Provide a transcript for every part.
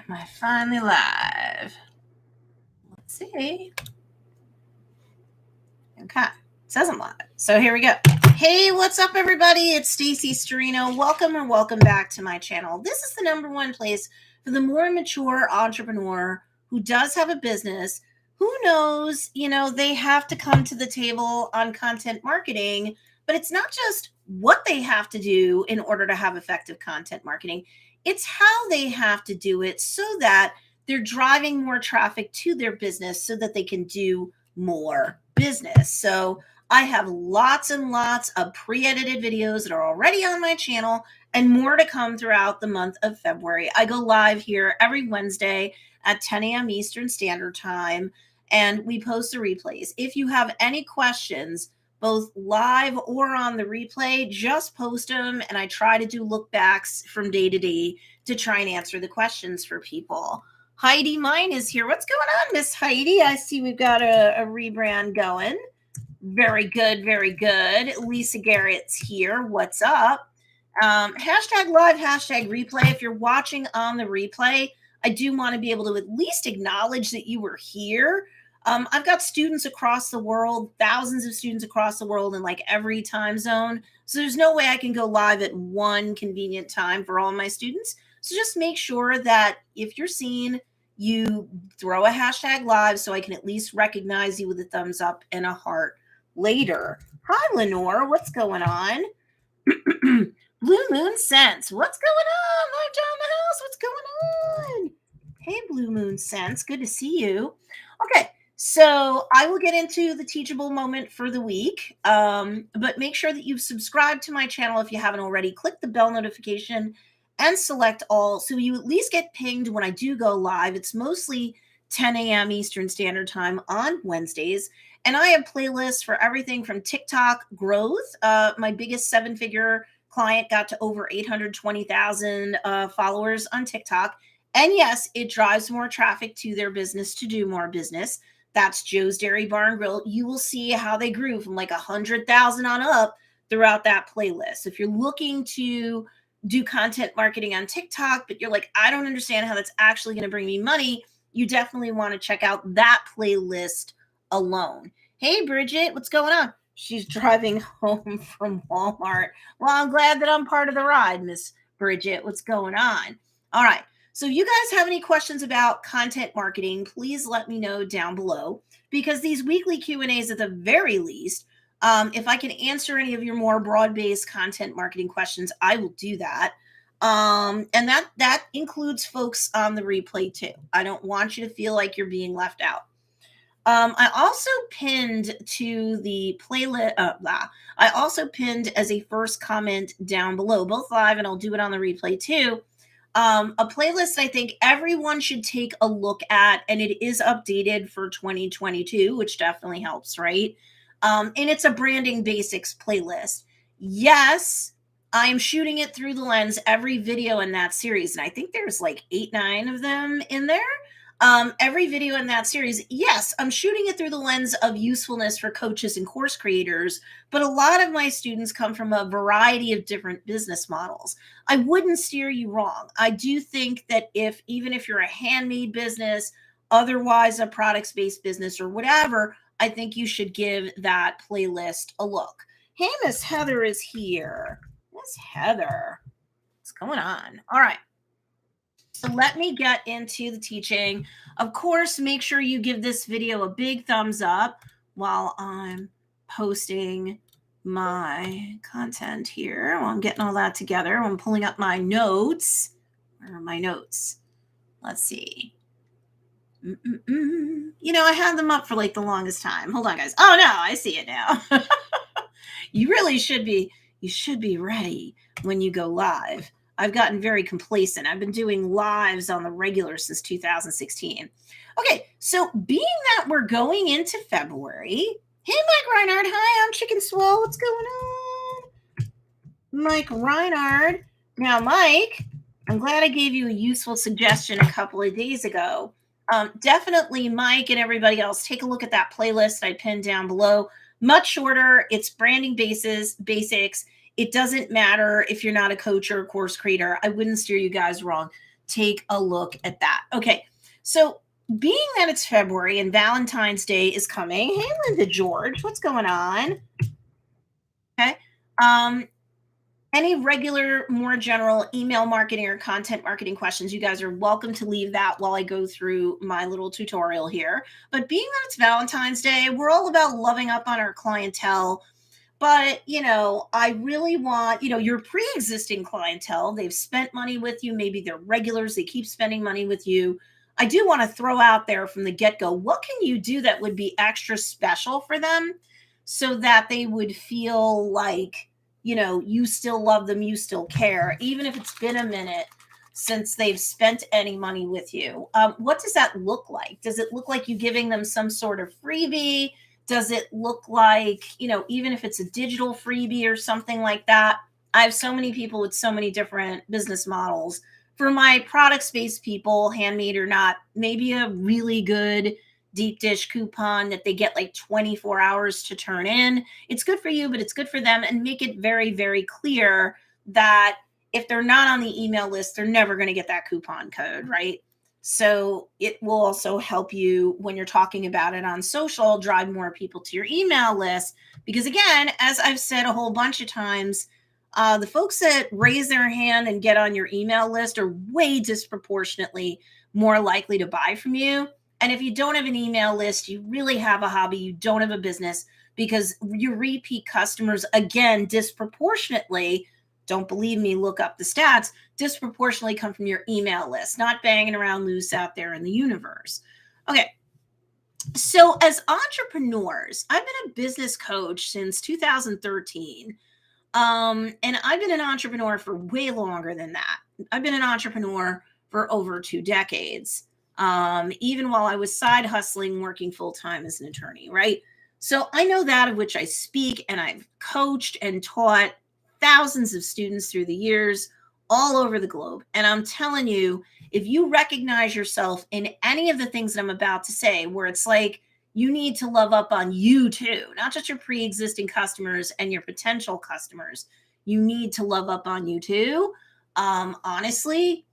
Am I finally live? Let's see. Okay. It says I'm live. So here we go. Hey, what's up, everybody? It's Stacey Storino. Welcome or welcome back to my channel. This is the number one place for the more mature entrepreneur who does have a business, who knows, they have to come to the table on content marketing, but it's not just what they have to do in order to have effective content marketing. It's how they have to do it so that they're driving more traffic to their business so that they can do more business. So I have lots and lots of pre-edited videos that are already on my channel and more to come throughout the month of February. I go live here every Wednesday at 10 a.m. Eastern Standard Time, and we post the replays. If you have any questions, both live or on the replay, just post them, and I try to do look backs from day to day to try and answer the questions for people. Heidi Mine is here. What's going on, Miss Heidi? I see we've got a rebrand going. Very good, very good. Lisa Garrett's here. What's up? Hashtag live, hashtag replay. If you're watching on the replay, I do want to be able to at least acknowledge that you were here. I've got students across the world, thousands of students across the world in like every time zone. So there's no way I can go live at one convenient time for all my students. So just make sure that if you're seen, you throw a hashtag live so I can at least recognize you with a thumbs up and a heart later. Hi, Lenore. What's going on? Blue Moon Sense. What's going on? Live down the house. What's going on? Hey, Blue Moon Sense. Good to see you. Okay. So I will get into the teachable moment for the week, but make sure that you've subscribed to my channel if you haven't already. Click the bell notification and select all so you at least get pinged when I do go live. It's mostly 10 a.m. Eastern Standard Time on Wednesdays, and I have playlists for everything from TikTok growth. My biggest seven-figure client got to over 820,000 followers on TikTok, and yes, it drives more traffic to their business to do more business. That's Joe's Dairy Bar and Grill. You will see how they grew from like 100,000 on up throughout that playlist. If you're looking to do content marketing on TikTok, but you're like, I don't understand how that's actually going to bring me money, you definitely want to check out that playlist alone. Hey, Bridget, what's going on? She's driving home from Walmart. Well, I'm glad that I'm part of the ride, Miss Bridget. What's going on? All right. So you guys have any questions about content marketing, please let me know down below, because these weekly Q&As at the very least, if I can answer any of your more broad-based content marketing questions, I will do that. And that includes folks on the replay too. I don't want you to feel like you're being left out. I also pinned to the playlist. I also pinned as a first comment down below, both live and I'll do it on the replay too. A playlist I think everyone should take a look at, and it is updated for 2022, which definitely helps, right? And it's a branding basics playlist. Yes, I'm shooting it through the lens every video in that series, and I think there's like 8-9 of them in there. Every video in that series, yes, I'm shooting it through the lens of usefulness for coaches and course creators, but a lot of my students come from a variety of different business models. I wouldn't steer you wrong. I do think that even if you're a handmade business, otherwise a products-based business or whatever, I think you should give that playlist a look. Hey, Miss Heather is here. Miss Heather, what's going on? All right. So let me get into the teaching. Of course, make sure you give this video a big thumbs up while I'm posting my content here. While I'm getting all that together, I'm pulling up my notes. Where are my notes? Let's see. I had them up for like the longest time. Hold on, guys. Oh, no, I see it now. You really should be. You should be ready when you go live. I've gotten very complacent. I've been doing lives on the regular since 2016. Okay, so being that we're going into February, hey, Mike Reinhardt. Hi, I'm Chicken Swell. What's going on? Mike Reinhardt. Now, Mike, I'm glad I gave you a useful suggestion a couple of days ago. Definitely, Mike and everybody else, take a look at that playlist I pinned down below. Much shorter. It's branding basics. It doesn't matter if you're not a coach or a course creator. I wouldn't steer you guys wrong. take a look at that. Okay, so being that it's February and Valentine's Day is coming, hey, Linda George, what's going on? Okay. Um, any regular, more general email marketing or content marketing questions, you guys are welcome to leave that while I go through my little tutorial here. But being that it's Valentine's Day, we're all about loving up on our clientele. But, I really want, your pre-existing clientele, they've spent money with you. Maybe they're regulars. They keep spending money with you. I do want to throw out there from the get-go, what can you do that would be extra special for them so that they would feel like, you still love them, you still care, even if it's been a minute since they've spent any money with you. What does that look like? Does it look like you giving them some sort of freebie? Does it look like, even if it's a digital freebie or something like that? I have so many people with so many different business models. For my product based people, handmade or not, maybe a really good deep dish coupon that they get like 24 hours to turn in. It's good for you, but it's good for them. And make it very, very clear that if they're not on the email list, they're never going to get that coupon code, right? So it will also help you when you're talking about it on social, drive more people to your email list. Because again, as I've said a whole bunch of times, the folks that raise their hand and get on your email list are way disproportionately more likely to buy from you. And if you don't have an email list, you really have a hobby, you don't have a business, because your repeat customers, again, disproportionately, don't believe me, look up the stats, disproportionately come from your email list, not banging around loose out there in the universe. Okay. So, as entrepreneurs, I've been a business coach since 2013. And I've been an entrepreneur for way longer than that. I've been an entrepreneur for over 2 decades, even while I was side hustling, working full time as an attorney, right? So I know that of which I speak, and I've coached and taught thousands of students through the years all over the globe. And I'm telling you, if you recognize yourself in any of the things that I'm about to say, where it's like, you need to love up on you too, not just your pre-existing customers and your potential customers. You need to love up on you too. Honestly,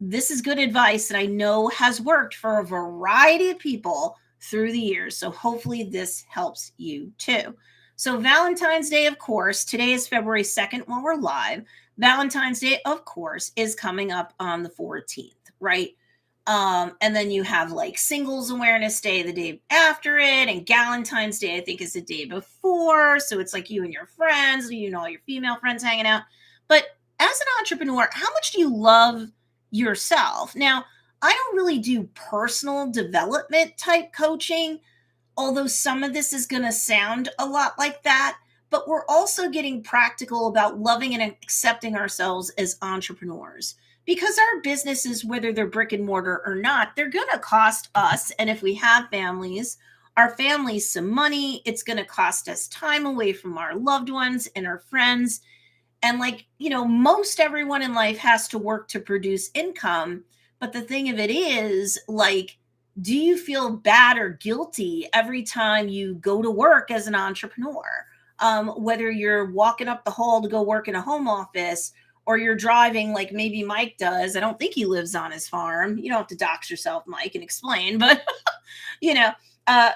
this is good advice that I know has worked for a variety of people through the years. So hopefully this helps you too. So Valentine's Day, of course, today is February 2nd while we're live. Valentine's Day, of course, is coming up on the 14th, right? And then you have like Singles Awareness Day the day after it, and Galentine's Day, I think, is the day before. So it's like you and your friends, all your female friends hanging out. But as an entrepreneur, how much do you love yourself? Now, I don't really do personal development type coaching, although some of this is going to sound a lot like that. But we're also getting practical about loving and accepting ourselves as entrepreneurs. Because our businesses, whether they're brick and mortar or not, they're going to cost us. And if we have families, our families some money. It's going to cost us time away from our loved ones and our friends. And most everyone in life has to work to produce income. But the thing of it is, do you feel bad or guilty every time you go to work as an entrepreneur? Whether you're walking up the hall to go work in a home office, or you're driving like maybe Mike does. I don't think he lives on his farm. You don't have to dox yourself, Mike, and explain, but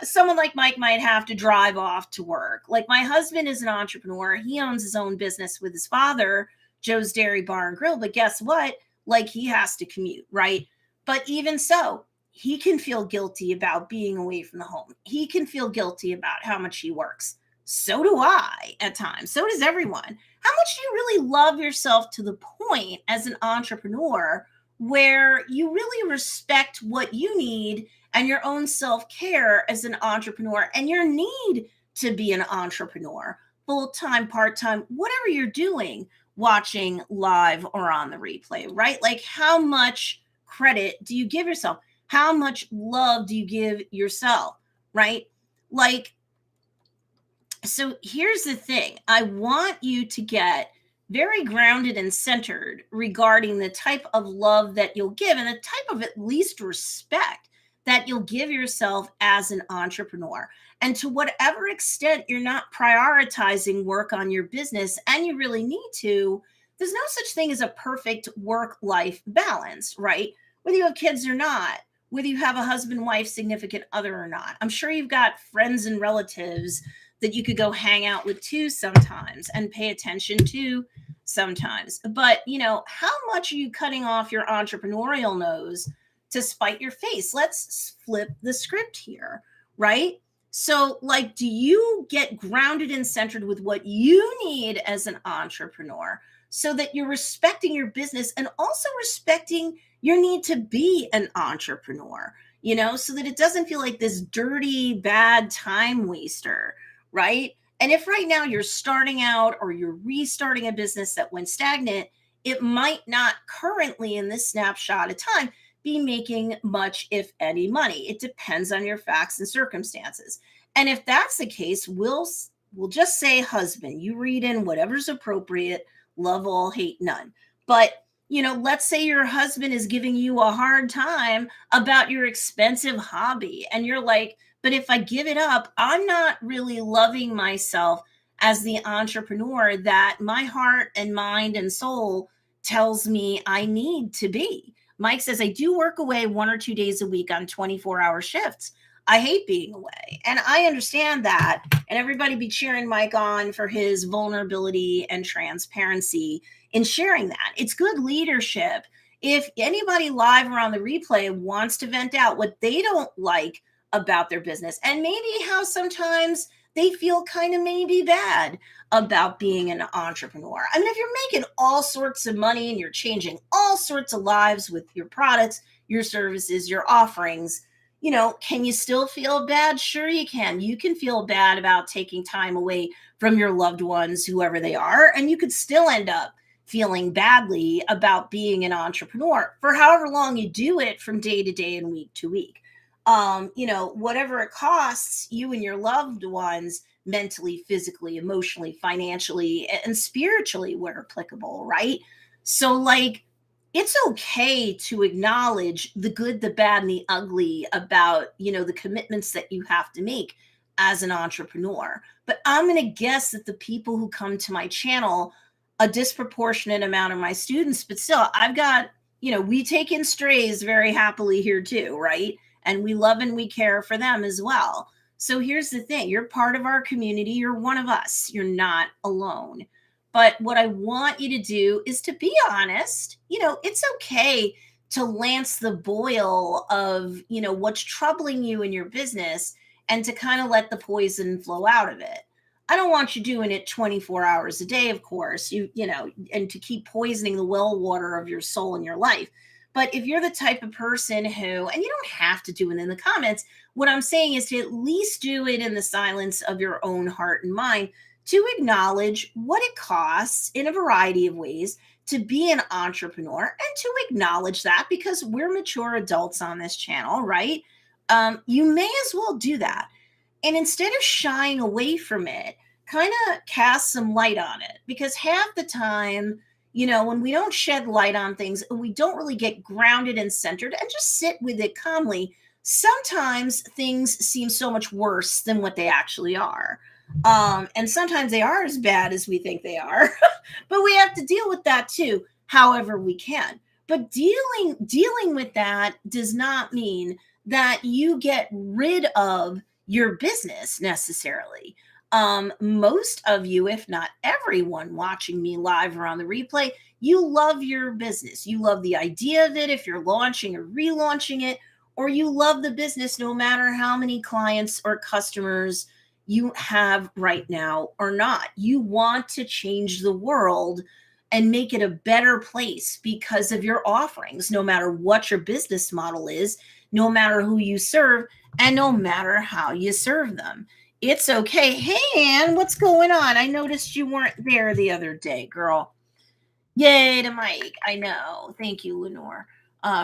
someone like Mike might have to drive off to work. Like my husband is an entrepreneur. He owns his own business with his father, Joe's Dairy Bar and Grill. But guess what? Like he has to commute, right? But even so, he can feel guilty about being away from the home. He can feel guilty about how much he works. So do I at times. So does everyone. How much do you really love yourself to the point as an entrepreneur where you really respect what you need and your own self-care as an entrepreneur and your need to be an entrepreneur, full-time, part-time, whatever you're doing, watching live or on the replay, right? Like how much credit do you give yourself? How much love do you give yourself, right? So here's the thing. I want you to get very grounded and centered regarding the type of love that you'll give and the type of at least respect that you'll give yourself as an entrepreneur. And to whatever extent you're not prioritizing work on your business, and you really need to, there's no such thing as a perfect work-life balance, right? Whether you have kids or not, whether you have a husband, wife, significant other or not. I'm sure you've got friends and relatives that you could go hang out with too sometimes and pay attention to sometimes. But, how much are you cutting off your entrepreneurial nose to spite your face? Let's flip the script here, right? So, like, do you get grounded and centered with what you need as an entrepreneur so that you're respecting your business and also respecting your need to be an entrepreneur, so that it doesn't feel like this dirty, bad time waster, right? And if right now you're starting out or you're restarting a business that went stagnant, it might not currently in this snapshot of time be making much, if any, money. It depends on your facts and circumstances. And if that's the case, we'll just say husband. You read in whatever's appropriate, love all, hate none. But let's say your husband is giving you a hard time about your expensive hobby, and you're like, but if I give it up, I'm not really loving myself as the entrepreneur that my heart and mind and soul tells me I need to be. Mike says, I do work away 1 or 2 days a week on 24-hour shifts. I hate being away. And I understand that. And everybody be cheering Mike on for his vulnerability and transparency in sharing that. It's good leadership. If anybody live or on the replay wants to vent out what they don't like about their business and maybe how sometimes they feel kind of maybe bad about being an entrepreneur. I mean, if you're making all sorts of money and you're changing all sorts of lives with your products, your services, your offerings, can you still feel bad? Sure, you can. You can feel bad about taking time away from your loved ones, whoever they are, and you could still end up feeling badly about being an entrepreneur for however long you do it from day to day and week to week. Whatever it costs you and your loved ones mentally, physically, emotionally, financially, and spiritually, where applicable, right? So, like, it's okay to acknowledge the good, the bad, and the ugly about, the commitments that you have to make as an entrepreneur. But I'm going to guess that the people who come to my channel, a disproportionate amount of my students, but still, I've got, we take in strays very happily here too, right? And we love and we care for them as well. So here's the thing, you're part of our community. You're one of us. You're not alone. But what I want you to do is to be honest. It's okay to lance the boil of, what's troubling you in your business and to kind of let the poison flow out of it. I don't want you doing it 24 hours a day, of course, and to keep poisoning the well water of your soul and your life. But if you're the type of person who, and you don't have to do it in the comments, what I'm saying is to at least do it in the silence of your own heart and mind, to acknowledge what it costs in a variety of ways to be an entrepreneur, and to acknowledge that because we're mature adults on this channel, right? You may as well do that. And instead of shying away from it, kind of cast some light on it, because half the time, when we don't shed light on things, we don't really get grounded and centered and just sit with it calmly. Sometimes things seem so much worse than what they actually are. And sometimes they are as bad as we think they are, but we have to deal with that too, however we can. But dealing with that does not mean that you get rid of your business necessarily. Most of you, if not everyone watching me live or on the replay, you love your business. You love the idea of it if you're launching or relaunching it, or you love the business no matter how many clients or customers you have right now or not. You want to change the world and make it a better place because of your offerings, no matter what your business model is, no matter who you serve, and no matter how you serve them. It's okay. Hey, Ann, what's going on? I noticed you weren't there the other day, girl. Yay to Mike. I know. Thank you, Lenore,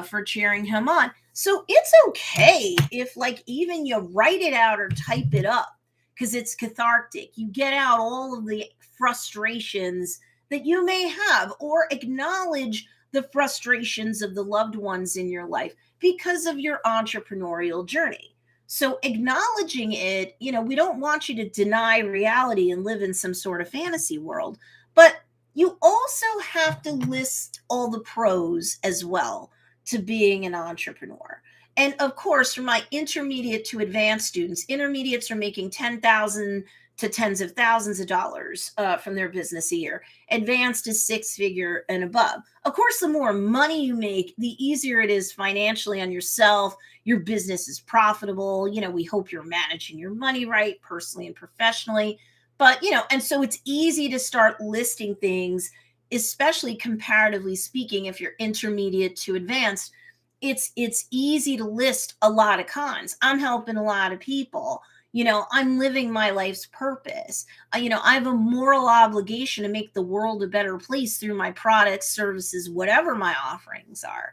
for cheering him on. So it's okay if, like, even you write it out or type it up because it's cathartic. You get out all of the frustrations that you may have, or acknowledge the frustrations of the loved ones in your life because of your entrepreneurial journey. So acknowledging it, we don't want you to deny reality and live in some sort of fantasy world, but you also have to list all the pros as well to being an entrepreneur. And of course, for my intermediate to advanced students, intermediates are making 10,000 to tens of thousands of dollars from their business a year. Advanced is six figure and above. Of course, the more money you make, the easier it is financially on yourself. Your business is profitable. We hope you're managing your money right, personally and professionally. But, and so it's easy to start listing things, especially comparatively speaking, if you're intermediate to advanced. It's easy to list a lot of cons. I'm helping a lot of people. I'm living my life's purpose. I have a moral obligation to make the world a better place through my products, services, whatever my offerings are.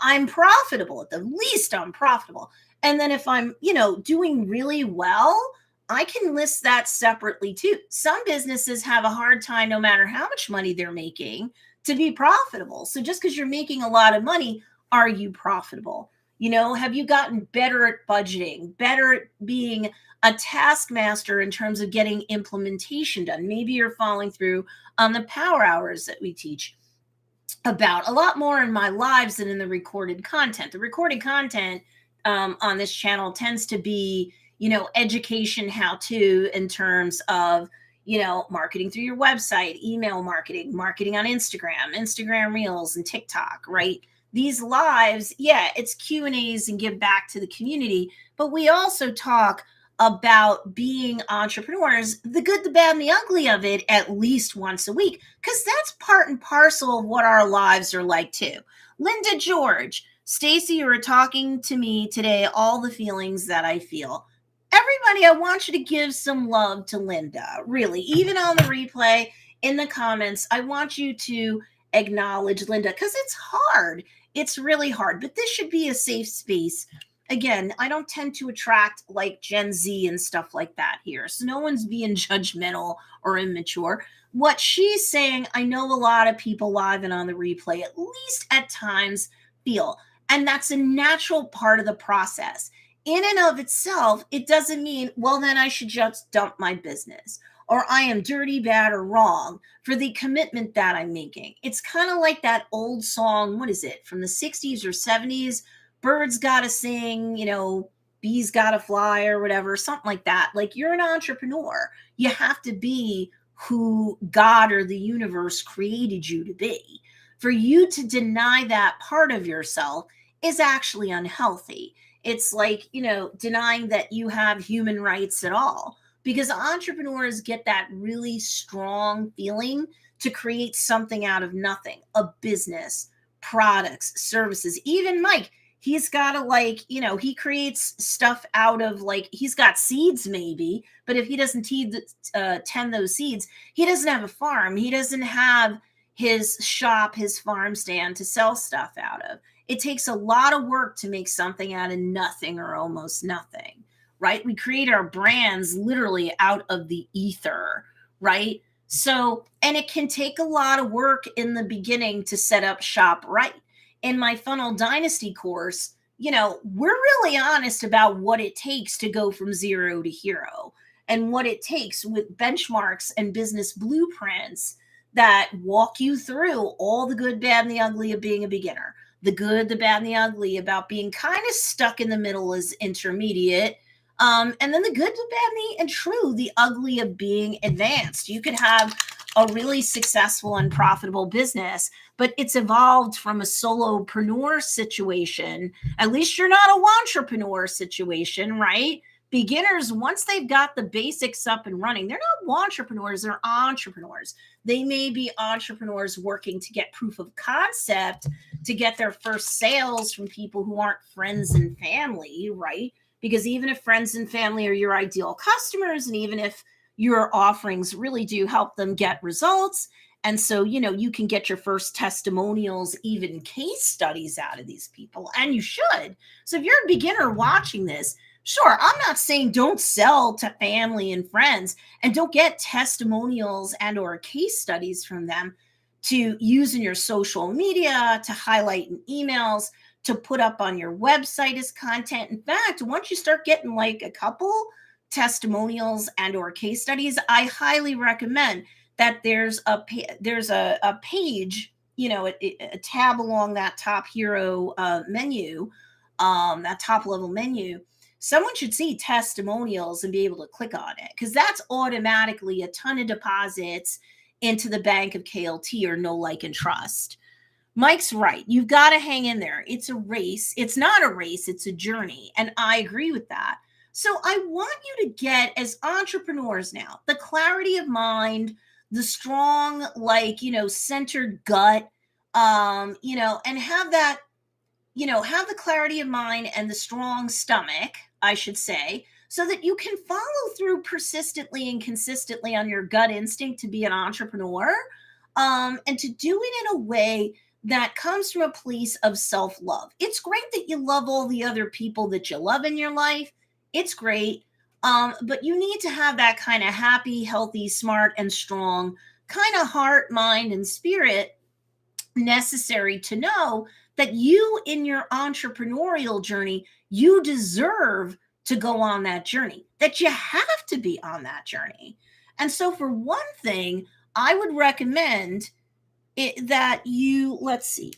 I'm profitable. At the least, I'm profitable. And then if I'm, doing really well, I can list that separately too. Some businesses have a hard time, no matter how much money they're making, to be profitable. So just because you're making a lot of money, are you profitable? Have you gotten better at budgeting, better at being a taskmaster in terms of getting implementation done? Maybe you're following through on the power hours that we teach about a lot more in my lives than in the recorded content. The recorded content on this channel tends to be, education, how to, in terms of, marketing through your website, email marketing, marketing on Instagram Reels, and TikTok, right? These lives, yeah, it's Q&As and give back to the community, but we also talk about being entrepreneurs, the good, the bad, and the ugly of it at least once a week, because that's part and parcel of what our lives are like too. Linda George, Stacey, you were talking to me today, all the feelings that I feel. Everybody, I want you to give some love to Linda, really, even on the replay, in the comments. I want you to acknowledge Linda, because it's hard. It's really hard, but this should be a safe space. Again, I don't tend to attract like Gen Z and stuff like that here. So no one's being judgmental or immature. What she's saying, I know a lot of people live and on the replay, at least at times, feel. And that's a natural part of the process. In and of itself, it doesn't mean, well, then I should just dump my business, or I am dirty, bad, or wrong for the commitment that I'm making. It's kind of like that old song, what is it, from the 60s or 70s? Birds gotta sing, bees gotta fly, or whatever, something like that. Like, you're an entrepreneur. You have to be who God or the universe created you to be. For you to deny that part of yourself is actually unhealthy. It's like, denying that you have human rights at all, because entrepreneurs get that really strong feeling to create something out of nothing, a business, products, services. Even Mike, he's got to he creates stuff out of he's got seeds maybe, but if he doesn't tend those seeds, he doesn't have a farm. He doesn't have his shop, his farm stand to sell stuff out of. It takes a lot of work to make something out of nothing or almost nothing, right? We create our brands literally out of the ether, right? So, and it can take a lot of work in the beginning to set up shop right. In my Funnel Dynasty course, we're really honest about what it takes to go from zero to hero, and what it takes with benchmarks and business blueprints that walk you through all the good, bad, and the ugly of being a beginner. The good, the bad, and the ugly about being kind of stuck in the middle as intermediate. And then the good, the bad, and true, the ugly of being advanced. You could have a really successful and profitable business, but it's evolved from a solopreneur situation. At least you're not a wantrepreneur situation, right? Beginners, once they've got the basics up and running, they're not wantrepreneurs, they're entrepreneurs. They may be entrepreneurs working to get proof of concept, to get their first sales from people who aren't friends and family, right? Because even if friends and family are your ideal customers, and even if your offerings really do help them get results, and so, you can get your first testimonials, even case studies out of these people, and you should. So if you're a beginner watching this, sure, I'm not saying don't sell to family and friends, and don't get testimonials and or case studies from them to use in your social media, to highlight in emails, to put up on your website as content. In fact, once you start getting like a couple testimonials and or case studies, I highly recommend that there's a page, a tab along that top hero menu, that top level menu. Someone should see testimonials and be able to click on it, because that's automatically a ton of deposits into the bank of KLT, or know, like, and trust. Mike's right. You've got to hang in there. It's a race. It's not a race, it's a journey. And I agree with that. So I want you to get, as entrepreneurs now, the clarity of mind, the strong, like, centered gut, and have that, have the clarity of mind and the strong stomach, I should say, so that you can follow through persistently and consistently on your gut instinct to be an entrepreneur, and to do it in a way that comes from a place of self love. It's great that you love all the other people that you love in your life. It's great. But you need to have that kind of happy, healthy, smart, and strong kind of heart, mind, and spirit necessary to know that you, in your entrepreneurial journey, you deserve to go on that journey, that you have to be on that journey. And so, for one thing, I would recommend that you, let's see,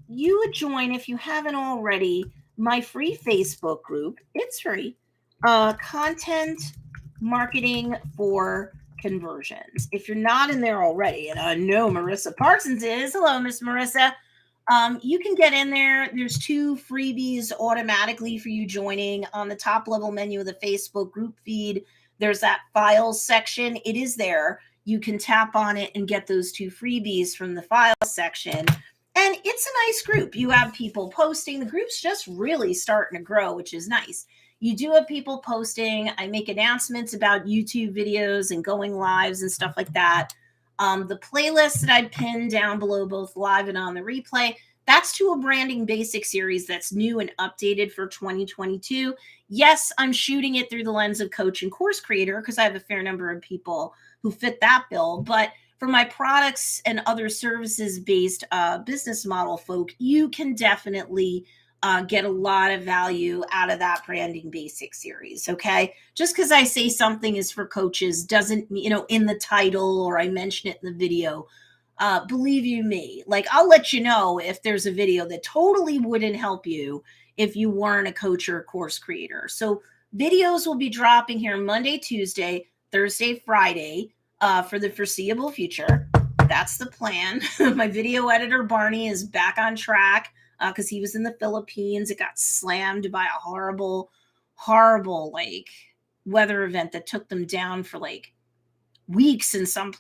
you would join, if you haven't already, my free Facebook group. It's free. Content Marketing for Conversions. If you're not in there already, and I know Marissa Parsons is, hello, Miss Marissa. You can get in there. There's 2 freebies automatically for you joining. On the top level menu of the Facebook group feed, there's that files section. It is there. You can tap on it and get those 2 freebies from the files section. And it's a nice group. You have people posting. The group's just really starting to grow, which is nice. You do have people posting. I make announcements about YouTube videos and going lives and stuff like that. The playlist that I pinned down below, both live and on the replay, that's to a branding basic series that's new and updated for 2022. Yes, I'm shooting it through the lens of coach and course creator, because I have a fair number of people who fit that bill. But for my products and other services based business model folk, you can definitely get a lot of value out of that branding basic series. Okay. Just because I say something is for coaches doesn't, in the title, or I mention it in the video, believe you me, like, I'll let you know if there's a video that totally wouldn't help you if you weren't a coach or a course creator. So videos will be dropping here Monday, Tuesday, Thursday, Friday, for the foreseeable future. That's the plan. My video editor, Barney, is back on track, because he was in the Philippines. It got slammed by a horrible, like, weather event that took them down for like weeks in some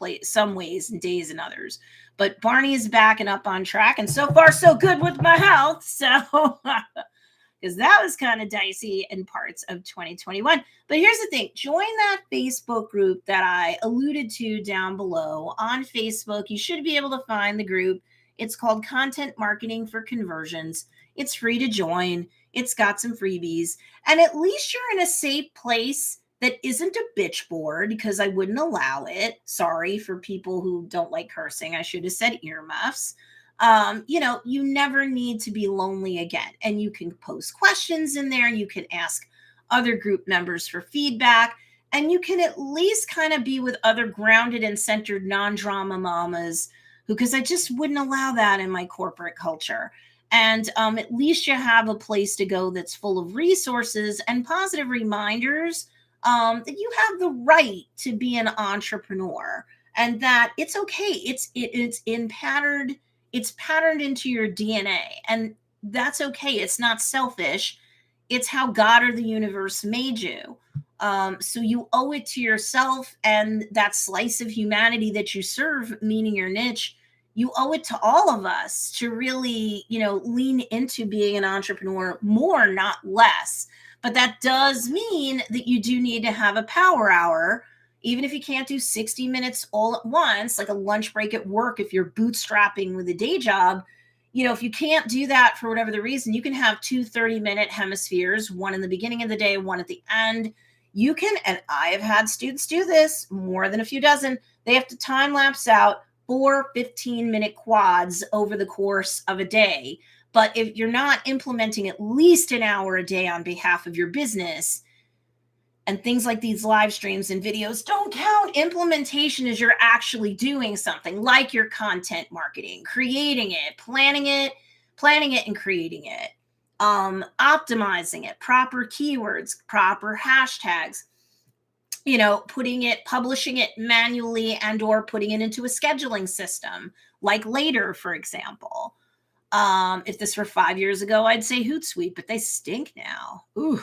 ways, and days in others. But Barney is back and up on track, and so far so good with my health. So because that was kind of dicey in parts of 2021. But here's the thing. Join that Facebook group that I alluded to down below on Facebook. You should be able to find the group. It's called Content Marketing for Conversions. It's free to join. It's got some freebies. And at least you're in a safe place that isn't a bitch board, because I wouldn't allow it. Sorry for people who don't like cursing. I should have said earmuffs. You never need to be lonely again. And you can post questions in there. You can ask other group members for feedback. And you can at least kind of be with other grounded and centered non-drama mamas who, because I just wouldn't allow that in my corporate culture. And at least you have a place to go that's full of resources and positive reminders that you have the right to be an entrepreneur, and that it's okay. It's patterned into your DNA, and that's okay. It's not selfish. It's how God or the universe made you. So you owe it to yourself and that slice of humanity that you serve, meaning your niche. You owe it to all of us to really, lean into being an entrepreneur more, not less. But that does mean that you do need to have a power hour, even if you can't do 60 minutes all at once, like a lunch break at work. If you're bootstrapping with a day job, if you can't do that for whatever the reason, you can have 2 30-minute hemispheres, one in the beginning of the day, one at the end. You can, and I have had students do this, more than a few dozen. They have to time lapse out 4 15-minute quads over the course of a day. But if you're not implementing at least an hour a day on behalf of your business, and things like these live streams and videos don't count. Implementation is you're actually doing something like your content marketing, creating it, planning it and creating it, optimizing it, proper keywords, proper hashtags, publishing it manually and or putting it into a scheduling system like Later, for example. If this were 5 years ago, I'd say Hootsuite, but they stink now. Ooh.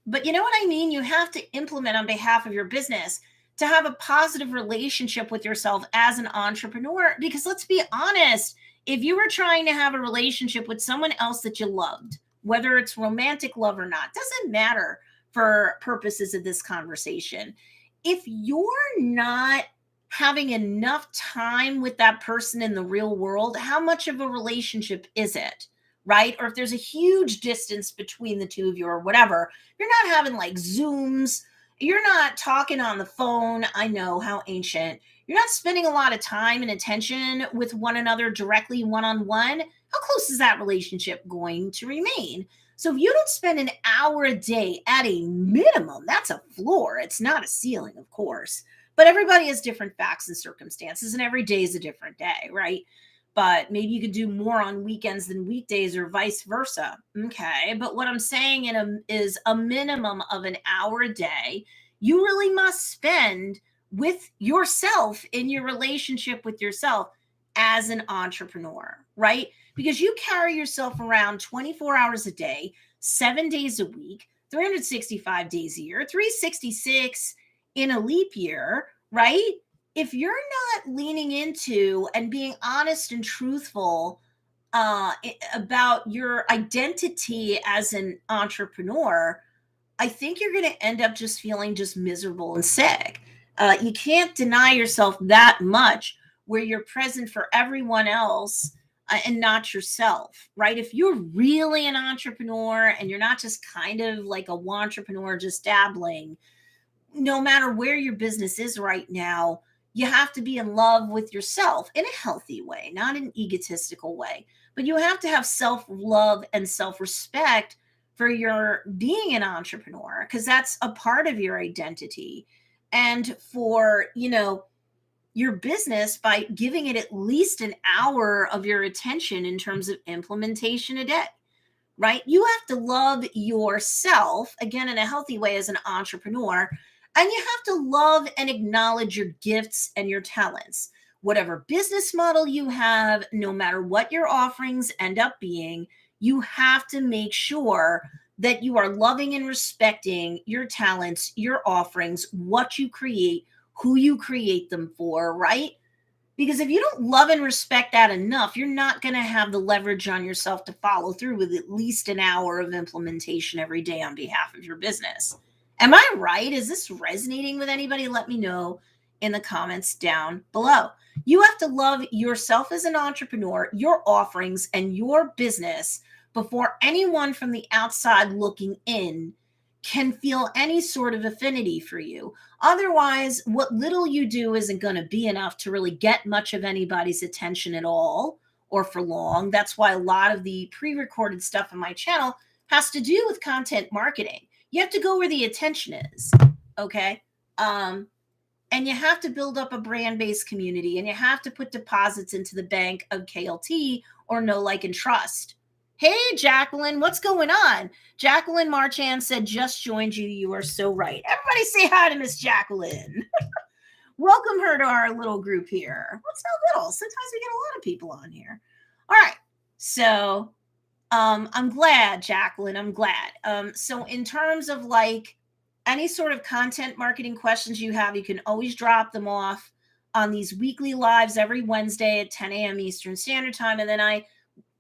But you know what I mean? You have to implement on behalf of your business to have a positive relationship with yourself as an entrepreneur. Because let's be honest, if you were trying to have a relationship with someone else that you loved, whether it's romantic love or not, doesn't matter for purposes of this conversation. If you're not having enough time with that person in the real world, how much of a relationship is it? Right? Or if there's a huge distance between the two of you or whatever, you're not having like Zooms, you're not talking on the phone. I know, how ancient. You're not spending a lot of time and attention with one another directly one-on-one. How close is that relationship going to remain? So if you don't spend an hour a day at a minimum, that's a floor. It's not a ceiling, of course. But everybody has different facts and circumstances, and every day is a different day, right? But maybe you could do more on weekends than weekdays or vice versa. Okay. But what I'm saying is a minimum of an hour a day you really must spend with yourself in your relationship with yourself as an entrepreneur, right? Because you carry yourself around 24 hours a day, 7 days a week, 365 days a year, 366 in a leap year, right? If you're not leaning into and being honest and truthful about your identity as an entrepreneur, I think you're going to end up just feeling just miserable and sick. You can't deny yourself that much where you're present for everyone else and not yourself, right? If you're really an entrepreneur and you're not just kind of like a entrepreneur just dabbling, no matter where your business is right now, you have to be in love with yourself in a healthy way, not an egotistical way. But you have to have self-love and self-respect for your being an entrepreneur, because that's a part of your identity. And for, your business, by giving it at least an hour of your attention in terms of implementation a day, right? You have to love yourself, again, in a healthy way as an entrepreneur. And you have to love and acknowledge your gifts and your talents. Whatever business model you have, no matter what your offerings end up being, you have to make sure that you are loving and respecting your talents, your offerings, what you create, who you create them for, right? Because if you don't love and respect that enough, you're not going to have the leverage on yourself to follow through with at least an hour of implementation every day on behalf of your business. Am I right? Is this resonating with anybody? Let me know in the comments down below. You have to love yourself as an entrepreneur, your offerings, and your business before anyone from the outside looking in can feel any sort of affinity for you. Otherwise, what little you do isn't going to be enough to really get much of anybody's attention at all or for long. That's why a lot of the pre-recorded stuff on my channel has to do with content marketing. You have to go where the attention is, okay? And you have to build up a brand-based community, and you have to put deposits into the bank of KLT or know, like, and trust. Hey, Jacqueline, what's going on? Jacqueline Marchand said, just joined you. You are so right. Everybody say hi to Miss Jacqueline. Welcome her to our little group here. What's not little? Sometimes we get a lot of people on here. All right. So I'm glad, Jacqueline. I'm glad. So in terms of like any sort of content marketing questions you have, you can always drop them off on these weekly lives every Wednesday at 10 a.m. Eastern Standard Time. And then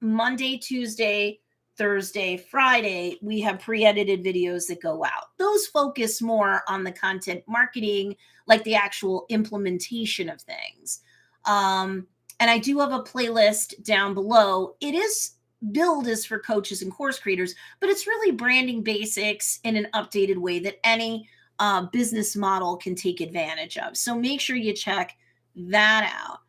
Monday, Tuesday, Thursday, Friday, we have pre-edited videos that go out. Those focus more on the content marketing, like the actual implementation of things. And I do have a playlist down below. It is billed as for coaches and course creators, but it's really branding basics in an updated way that any business model can take advantage of. So make sure you check that out.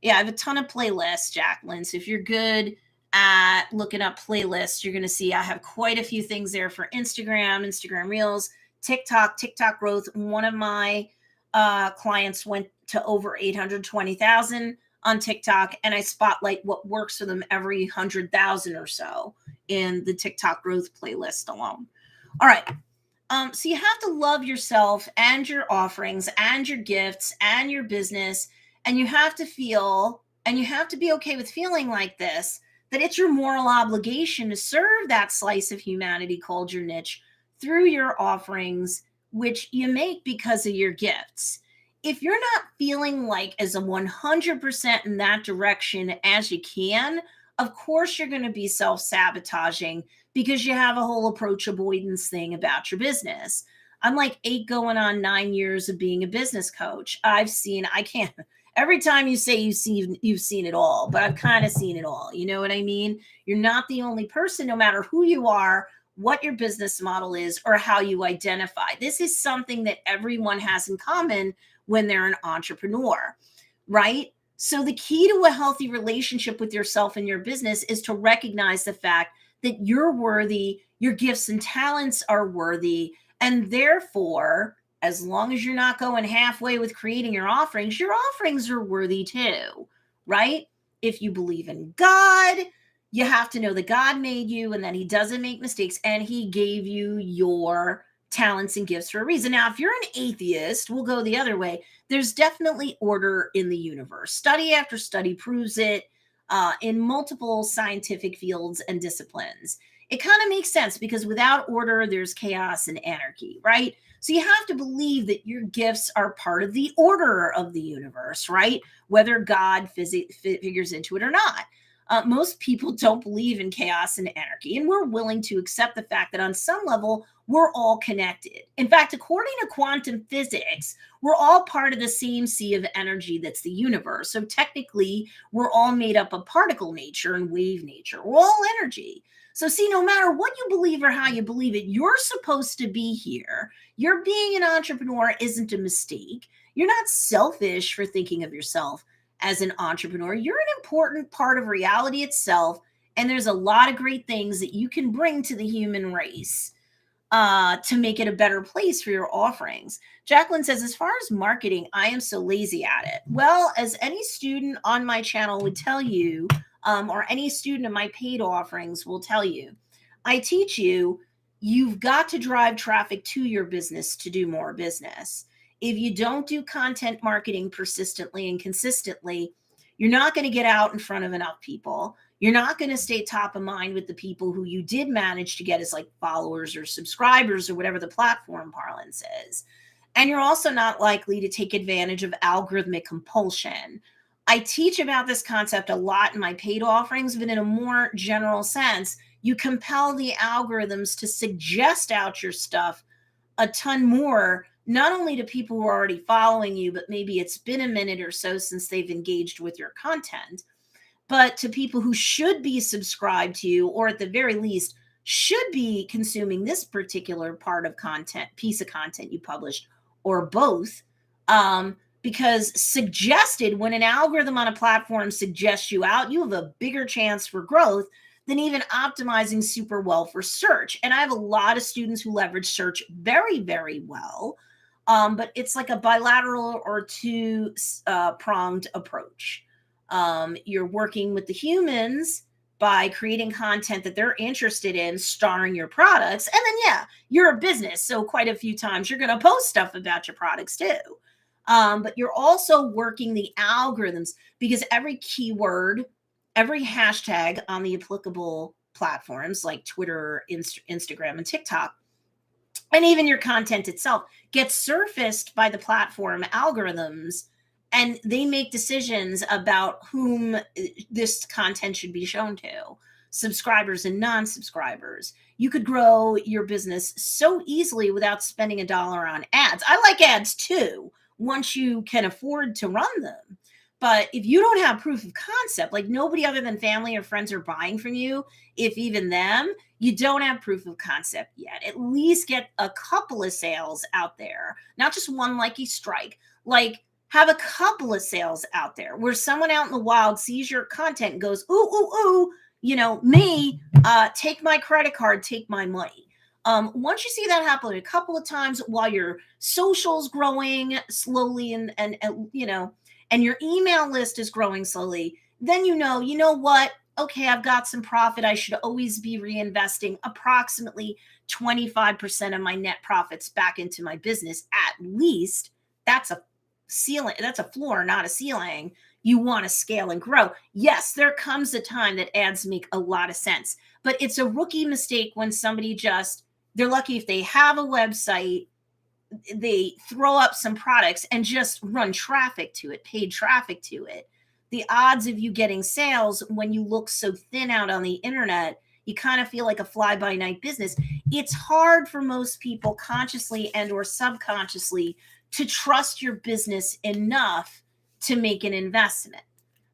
Yeah, I have a ton of playlists, Jacqueline. So if you're good at looking up playlists, you're going to see I have quite a few things there for Instagram Reels, TikTok growth. One of my clients went to over 820,000 on TikTok, and I spotlight what works for them every 100,000 or so in the TikTok growth playlist alone. All right. So you have to love yourself and your offerings and your gifts and your business, and you have to feel and you have to be okay with feeling like this, that it's your moral obligation to serve that slice of humanity called your niche through your offerings, which you make because of your gifts. If you're not feeling like as a 100% in that direction as you can, of course you're going to be self-sabotaging because you have a whole approach avoidance thing about your business. I'm like 8 going on 9 years of being a business coach. I can't, every time you say you've seen it all, but I've kind of seen it all. You know what I mean? You're not the only person, no matter who you are, what your business model is, or how you identify. This is something that everyone has in common when they're an entrepreneur, right? So the key to a healthy relationship with yourself and your business is to recognize the fact that you're worthy, your gifts and talents are worthy, and therefore, as long as you're not going halfway with creating your offerings are worthy too, right? If you believe in God, you have to know that God made you and that he doesn't make mistakes, and he gave you your talents and gifts for a reason. Now, if you're an atheist, we'll go the other way. There's definitely order in the universe. Study after study proves it in multiple scientific fields and disciplines. It kind of makes sense because without order, there's chaos and anarchy, right? So you have to believe that your gifts are part of the order of the universe, right? Whether God figures into it or not. Most people don't believe in chaos and anarchy, and we're willing to accept the fact that on some level, we're all connected. In fact, according to quantum physics, we're all part of the same sea of energy that's the universe. So technically, we're all made up of particle nature and wave nature. We're all energy. So see, no matter what you believe or how you believe it, you're supposed to be here. Your being an entrepreneur isn't a mistake. You're not selfish for thinking of yourself as an entrepreneur. You're an important part of reality itself. And there's a lot of great things that you can bring to the human race to make it a better place for your offerings. Jacqueline says, as far as marketing, I am so lazy at it. Well, as any student on my channel would tell you, or any student of my paid offerings will tell you, I teach you, you've got to drive traffic to your business to do more business. If you don't do content marketing persistently and consistently, you're not going to get out in front of enough people. You're not going to stay top of mind with the people who you did manage to get as like followers or subscribers or whatever the platform parlance is. And you're also not likely to take advantage of algorithmic compulsion. I teach about this concept a lot in my paid offerings, but in a more general sense, you compel the algorithms to suggest out your stuff a ton more, not only to people who are already following you, but maybe it's been a minute or so since they've engaged with your content, but to people who should be subscribed to you, or at the very least should be consuming this particular part of content, piece of content you published, or both. Because suggested, when an algorithm on a platform suggests you out, you have a bigger chance for growth than even optimizing super well for search. And I have a lot of students who leverage search very, very well. But it's like a bilateral or two-pronged approach. You're working with the humans by creating content that they're interested in, starring your products. And then, yeah, you're a business. So quite a few times you're going to post stuff about your products too. But you're also working the algorithms because every keyword, every hashtag on the applicable platforms like Twitter, Instagram, and TikTok, and even your content itself gets surfaced by the platform algorithms, and they make decisions about whom this content should be shown to, subscribers and non-subscribers. You could grow your business so easily without spending $1 on ads. I like ads too, once you can afford to run them. But if you don't have proof of concept, like nobody other than family or friends are buying from you, if even them, you don't have proof of concept yet. At least get a couple of sales out there, not just one lucky strike. Like have a couple of sales out there where someone out in the wild sees your content and goes, ooh, ooh, ooh, me, take my credit card, take my money. Once you see that happen a couple of times while your social's growing slowly and your email list is growing slowly, then you know what? Okay, I've got some profit. I should always be reinvesting approximately 25% of my net profits back into my business at least. That's a ceiling, that's a floor, not a ceiling. You want to scale and grow. Yes, there comes a time that ads make a lot of sense, but it's a rookie mistake when somebody just, they're lucky if they have a website, they throw up some products and just run traffic to it, paid traffic to it. The odds of you getting sales when you look so thin out on the internet, you kind of feel like a fly by night business. It's hard for most people consciously and or subconsciously to trust your business enough to make an investment.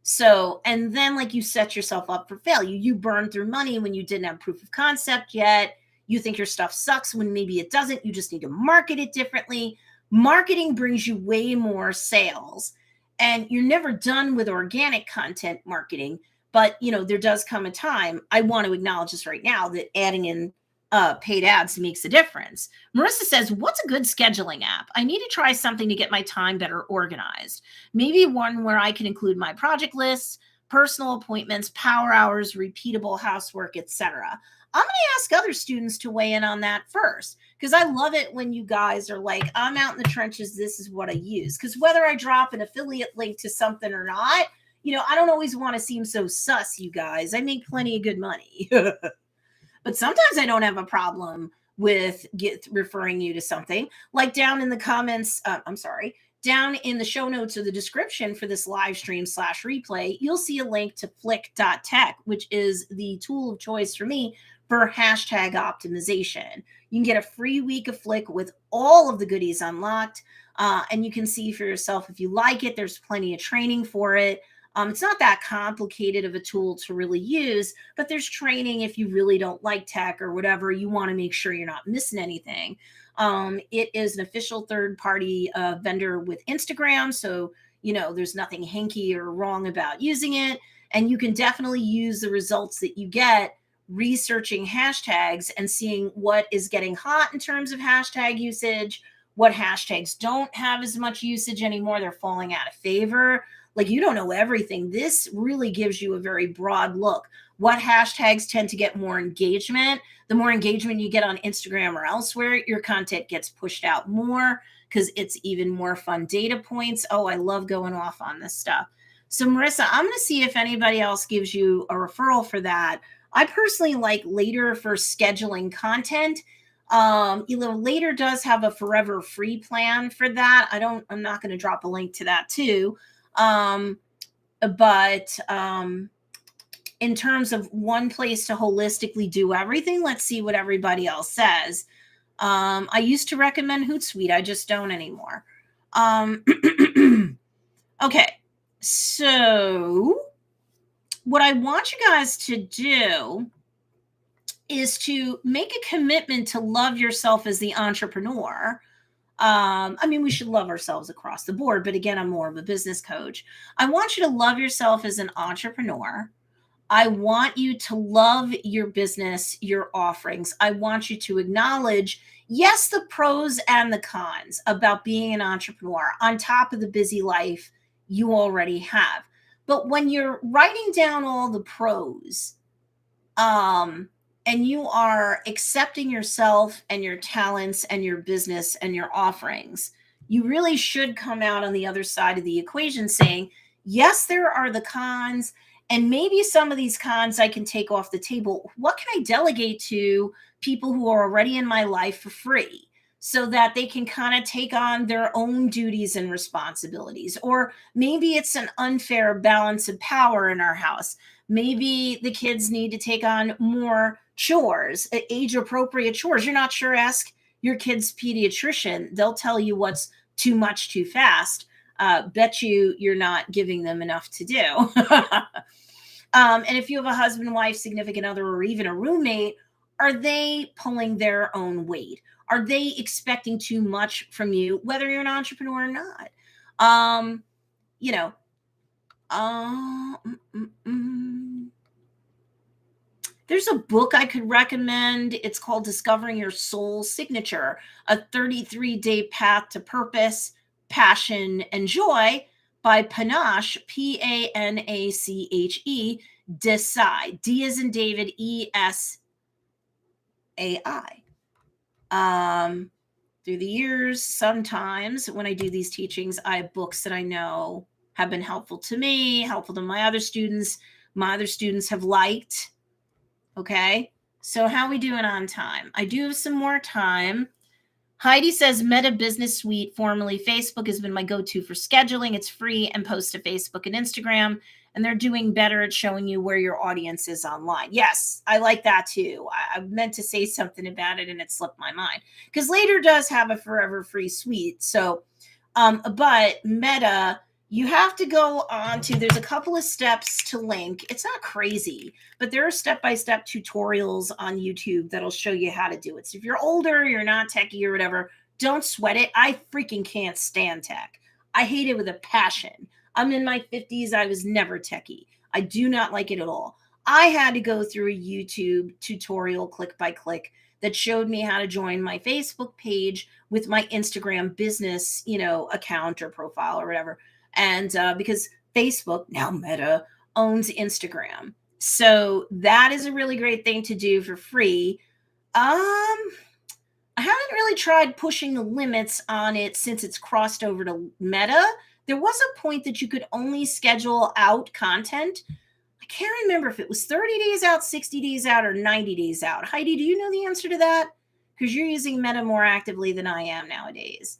So, and then like you set yourself up for failure. You burn through money when you didn't have proof of concept yet. You think your stuff sucks when maybe it doesn't. You just need to market it differently. Marketing brings you way more sales. And you're never done with organic content marketing. But, there does come a time, I want to acknowledge this right now, that adding in paid ads makes a difference. Marissa says, what's a good scheduling app? I need to try something to get my time better organized. Maybe one where I can include my project lists, personal appointments, power hours, repeatable housework, etc. I'm going to ask other students to weigh in on that first, because I love it when you guys are like, I'm out in the trenches, this is what I use. Because whether I drop an affiliate link to something or not, I don't always want to seem so sus, you guys. I make plenty of good money. But sometimes I don't have a problem with referring you to something. Like down in the comments, down in the show notes or the description for this live stream / replay, you'll see a link to flick.tech, which is the tool of choice for me for hashtag optimization. You can get a free week of Flick with all of the goodies unlocked. And you can see for yourself if you like it. There's plenty of training for it. It's not that complicated of a tool to really use, but there's training if you really don't like tech or whatever. You want to make sure you're not missing anything. It is an official third-party vendor with Instagram, so there's nothing hinky or wrong about using it. And you can definitely use the results that you get researching hashtags and seeing what is getting hot in terms of hashtag usage, what hashtags don't have as much usage anymore. They're falling out of favor. Like, you don't know everything. This really gives you a very broad look. What hashtags tend to get more engagement? The more engagement you get on Instagram or elsewhere, your content gets pushed out more because it's even more fun data points. Oh, I love going off on this stuff. So Marissa, I'm going to see if anybody else gives you a referral for that. I personally like Later for scheduling content. Later does have a forever free plan for that. I'm not going to drop a link to that too. But in terms of one place to holistically do everything, let's see what everybody else says. I used to recommend Hootsuite. I just don't anymore. Okay. So what I want you guys to do is to make a commitment to love yourself as the entrepreneur. We should love ourselves across the board, but again, I'm more of a business coach. I want you to love yourself as an entrepreneur. I want you to love your business, your offerings. I want you to acknowledge, yes, the pros and the cons about being an entrepreneur on top of the busy life you already have. But when you're writing down all the pros, and you are accepting yourself and your talents and your business and your offerings, you really should come out on the other side of the equation saying, yes, there are the cons, and maybe some of these cons I can take off the table. What can I delegate to people who are already in my life for free so that they can kind of take on their own duties and responsibilities? Or maybe it's an unfair balance of power in our house. Maybe the kids need to take on more chores, age appropriate chores. You're not sure, ask your kid's pediatrician. They'll tell you what's too much too fast. Bet you're not giving them enough to do. And if you have a husband, wife, significant other, or even a roommate, are they pulling their own weight? Are they expecting too much from you, whether you're an entrepreneur or not? There's a book I could recommend. It's called Discovering Your Soul Signature, a 33-day path to purpose, passion, and joy by Panache, Panache, Desai, D as in David, Esai. Through the years, sometimes when I do these teachings, I have books that I know have been helpful to me, helpful to my other students. My other students have liked. Okay. So how are we doing on time? I do have some more time. Heidi says Meta Business Suite, formerly Facebook, has been my go-to for scheduling. It's free and posts to Facebook and Instagram, and they're doing better at showing you where your audience is online. Yes, I like that too. I meant to say something about it and it slipped my mind because Later does have a forever free suite. So, but Meta, you have to go on to, there's a couple of steps to link. It's not crazy, but there are step-by-step tutorials on YouTube that'll show you how to do it. So if you're older, you're not techie or whatever, don't sweat it. I freaking can't stand tech. I hate it with a passion. I'm in my 50s. I was never techie. I do not like it at all. I had to go through a YouTube tutorial click by click that showed me how to join my Facebook page with my Instagram business, account or profile or whatever. And because Facebook, now Meta, owns Instagram. So that is a really great thing to do for free. I haven't really tried pushing the limits on it since it's crossed over to Meta. There was a point that you could only schedule out content. I can't remember if it was 30 days out, 60 days out, or 90 days out. Heidi, do you know the answer to that? Because you're using Meta more actively than I am nowadays.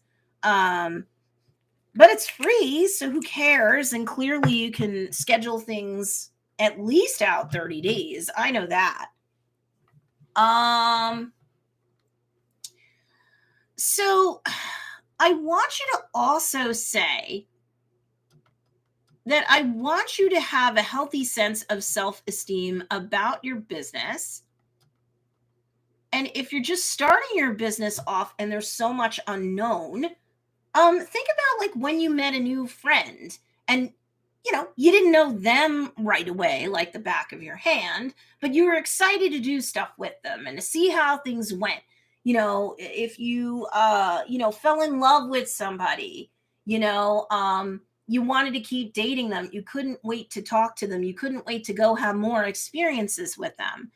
But it's free, so who cares? And clearly you can schedule things at least out 30 days. I know that. So I want you to also say that I want you to have a healthy sense of self-esteem about your business. And if you're just starting your business off and there's so much unknown, think about like when you met a new friend and you didn't know them right away, like the back of your hand, but you were excited to do stuff with them and to see how things went. If you, fell in love with somebody, you wanted to keep dating them. You couldn't wait to talk to them. You couldn't wait to go have more experiences with them.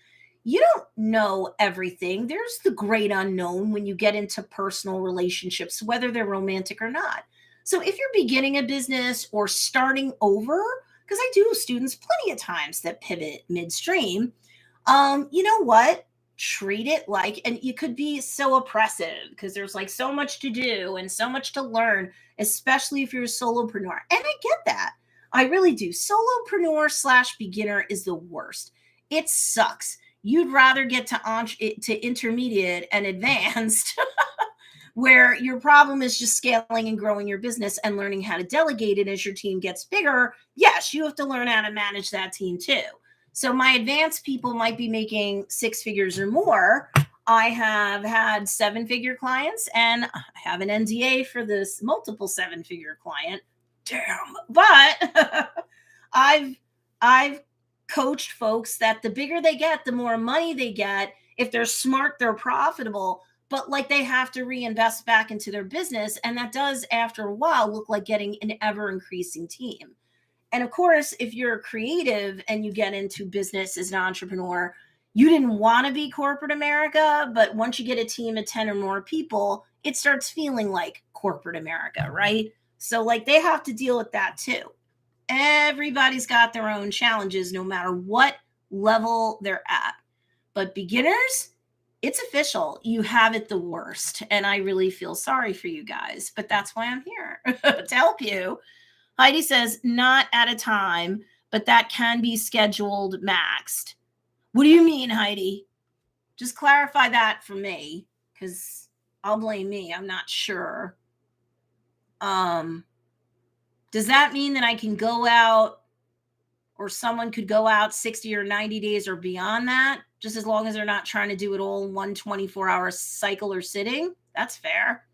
You don't know everything. There's the great unknown when you get into personal relationships, whether they're romantic or not. So if you're beginning a business or starting over, because I do have students plenty of times that pivot midstream, you know what? Treat it like, and you could be so oppressive because there's like so much to do and so much to learn, especially if you're a solopreneur. And I get that. I really do. Solopreneur / beginner is the worst. It sucks. You'd rather get to intermediate and advanced where your problem is just scaling and growing your business and learning how to delegate it as your team gets bigger. Yes, you have to learn how to manage that team too. So my advanced people might be making 6 figures or more. I have had 7-figure clients and I have an NDA for this multiple 7-figure client. Damn. But I've coached folks that the bigger they get, the more money they get. If they're smart, they're profitable, but like they have to reinvest back into their business. And that does, after a while, look like getting an ever increasing team. And of course, if you're creative and you get into business as an entrepreneur, you didn't want to be corporate America, but once you get a team of 10 or more people, it starts feeling like corporate America, right? So like they have to deal with that too. Everybody's got their own challenges, no matter what level they're at. But beginners, it's official. You have it the worst. And I really feel sorry for you guys, but that's why I'm here to help you. Heidi says, not at a time, but that can be scheduled maxed. What do you mean, Heidi? Just clarify that for me, because I'll blame me. I'm not sure. Does that mean that I can go out, or someone could go out 60 or 90 days or beyond that, just as long as they're not trying to do it all in one 24-hour cycle or sitting? That's fair.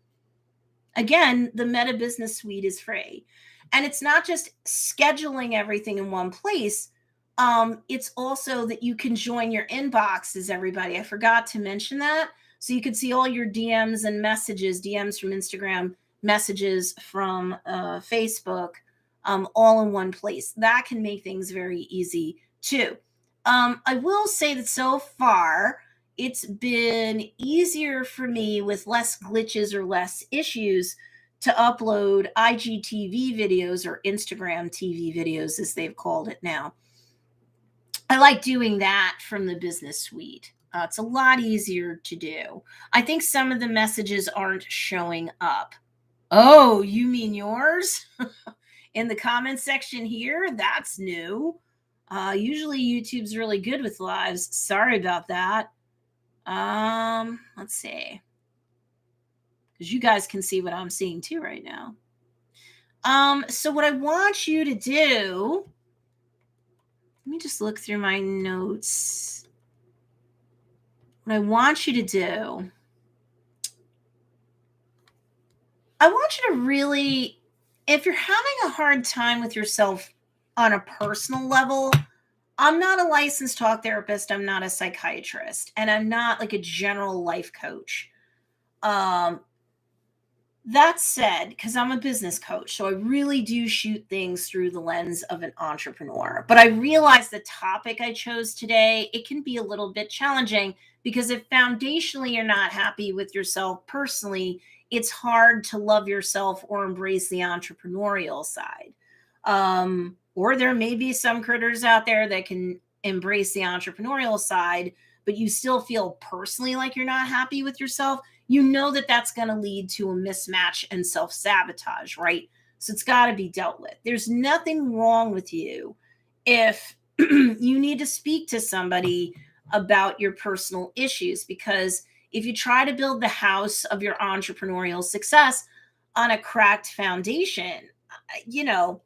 Again, the Meta Business Suite is free. And it's not just scheduling everything in one place, It's also that you can join your inboxes, everybody. I forgot to mention that. So you can see all your DMs and messages, DMs from Instagram, messages from Facebook, all in one place. That can make things very easy too. I will say that so far, it's been easier for me with less glitches or less issues to upload IGTV videos or Instagram TV videos, as they've called it now. I like doing that from the business suite. It's a lot easier to do. I think some of the messages aren't showing up. Oh, you mean yours? In the comment section here? That's new. Usually YouTube's really good with lives. Sorry about that. Let's see. Because you guys can see what I'm seeing too right now. So what I want you to do, let me just look through my notes. What I want you to do, I want you to really, if you're having a hard time with yourself on a personal level, I'm not a licensed talk therapist, I'm not a psychiatrist, and I'm not like a general life coach. Um, that said, because I'm a business coach, so I really do shoot things through the lens of an entrepreneur. But I realize the topic I chose today, it can be a little bit challenging because if foundationally you're not happy with yourself personally, it's hard to love yourself or embrace the entrepreneurial side. Or there may be some critters out there that can embrace the entrepreneurial side, but you still feel personally like you're not happy with yourself. You know that that's going to lead to a mismatch and self-sabotage, right? So it's got to be dealt with. There's nothing wrong with you if you need to speak to somebody about your personal issues, because if you try to build the house of your entrepreneurial success on a cracked foundation, you know,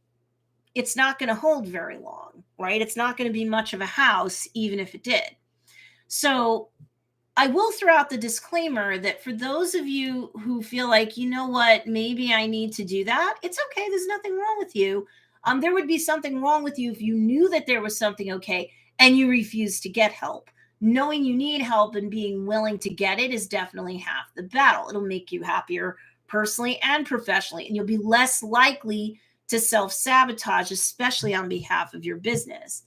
it's not going to hold very long, right? It's not going to be much of a house, even if it did. So I will throw out the disclaimer that for those of you who feel like, you know what, maybe I need to do that, it's okay. There's nothing wrong with you. There would be something wrong with you if you knew that there was something okay and you refused to get help. Knowing you need help and being willing to get it is definitely half the battle. It'll make you happier personally and professionally, and you'll be less likely to self sabotage, especially on behalf of your business.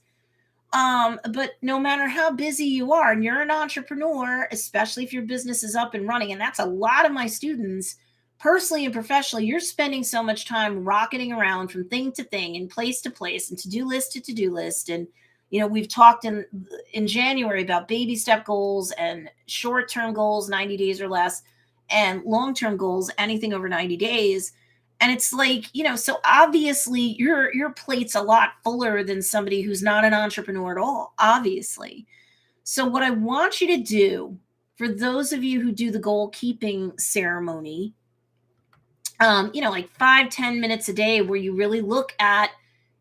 But no matter how busy you are, and you're an entrepreneur, especially if your business is up and running, and that's a lot of my students, personally and professionally, you're spending so much time rocketing around from thing to thing and place to place and to-do list to to-do list. And we've talked in January about baby step goals and short-term goals, 90 days or less, and long-term goals, anything over 90 days. And it's like, so obviously your plate's a lot fuller than somebody who's not an entrepreneur at all, obviously. So what I want you to do, for those of you who do the goal keeping ceremony, like 5-10 minutes a day where you really look at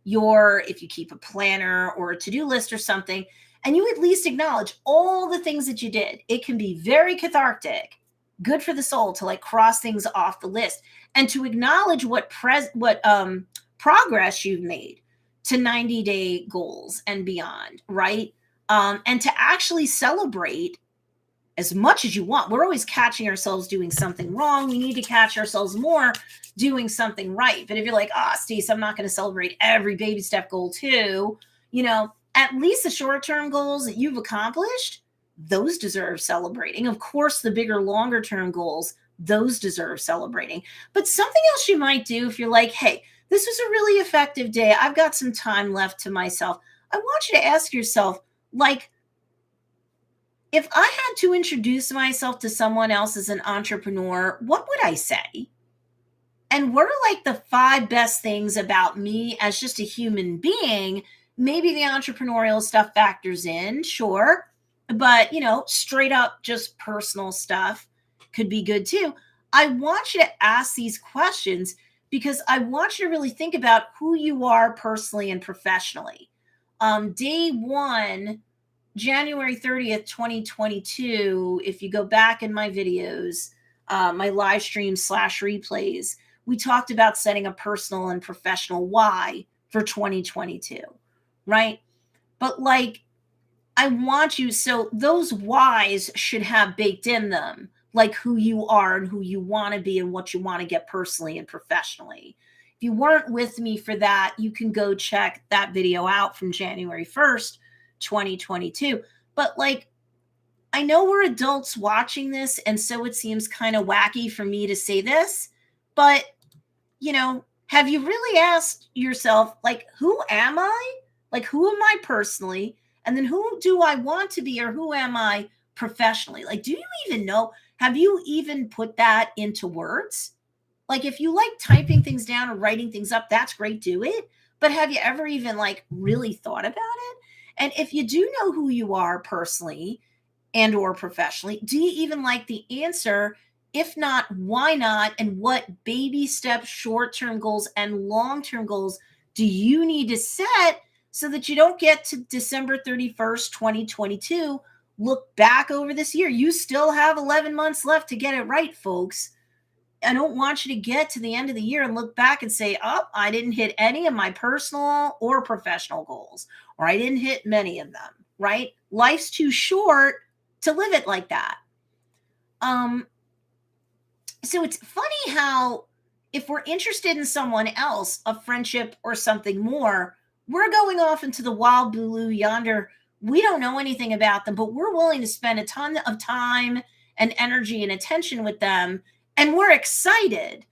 if you keep a planner or a to-do list or something, and you at least acknowledge all the things that you did. It can be very cathartic, good for the soul to like cross things off the list and to acknowledge what progress you've made to 90-day goals and beyond, right? And to actually celebrate as much as you want. We're always catching ourselves doing something wrong. We need to catch ourselves more doing something right. But if you're like, Stacey, I'm not going to celebrate every baby step goal too, at least the short-term goals that you've accomplished, those deserve celebrating. Of course, the bigger, longer-term goals, those deserve celebrating. But something else you might do if you're like, hey, this was a really effective day, I've got some time left to myself, I want you to ask yourself, like, if I had to introduce myself to someone else as an entrepreneur, what would I say? And what are like the 5 best things about me as just a human being? Maybe the entrepreneurial stuff factors in, sure. But, straight up just personal stuff could be good too. I want you to ask these questions because I want you to really think about who you are personally and professionally. Day 1, January 30th, 2022, if you go back in my videos, my live streams / replays, we talked about setting a personal and professional why for 2022, right? But like, I want you, so those whys should have baked in them, like who you are and who you want to be and what you want to get personally and professionally. If you weren't with me for that, you can go check that video out from January 1st, 2022. But like, I know we're adults watching this, and so it seems kind of wacky for me to say this, but have you really asked yourself, like, who am I? Like, who am I personally? And then who do I want to be, or who am I professionally? Like, do you even know? Have you even put that into words? Like, if you like typing things down or writing things up, that's great, do it. But have you ever even like really thought about it? And if you do know who you are personally and or professionally, do you even like the answer? If not, why not? And what baby steps, short-term goals and long-term goals do you need to set so that you don't get to December 31st, 2022, look back over this year? You still have 11 months left to get it right, folks. I don't want you to get to the end of the year and look back and say, oh, I didn't hit any of my personal or professional goals, or I didn't hit many of them, right? Life's too short to live it like that. So it's funny how if we're interested in someone else, a friendship or something more, we're going off into the wild blue yonder. We don't know anything about them, but we're willing to spend a ton of time and energy and attention with them, and we're excited.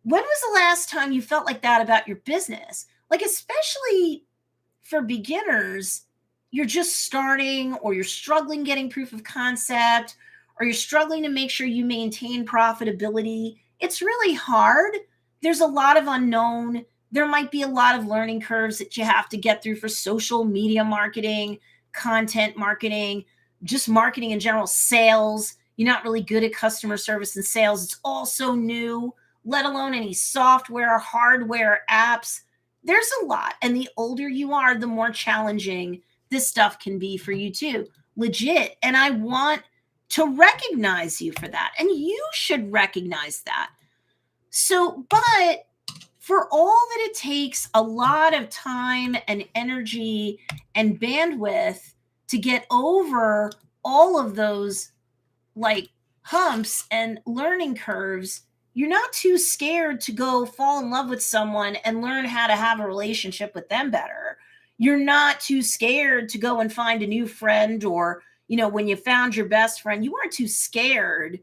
When was the last time you felt like that about your business? Like, especially for beginners, you're just starting, or you're struggling getting proof of concept, or you're struggling to make sure you maintain profitability. It's really hard. There's a lot of unknown. There might be a lot of learning curves that you have to get through for social media marketing, content marketing, just marketing in general, sales. You're not really good at customer service and sales. It's all so new, let alone any software, hardware, apps. There's a lot. And the older you are, the more challenging this stuff can be for you too. Legit. And I want to recognize you for that. And you should recognize that. So, but for all that it takes a lot of time and energy and bandwidth to get over all of those like humps and learning curves, you're not too scared to go fall in love with someone and learn how to have a relationship with them better. You're not too scared to go and find a new friend, or, when you found your best friend, you weren't too scared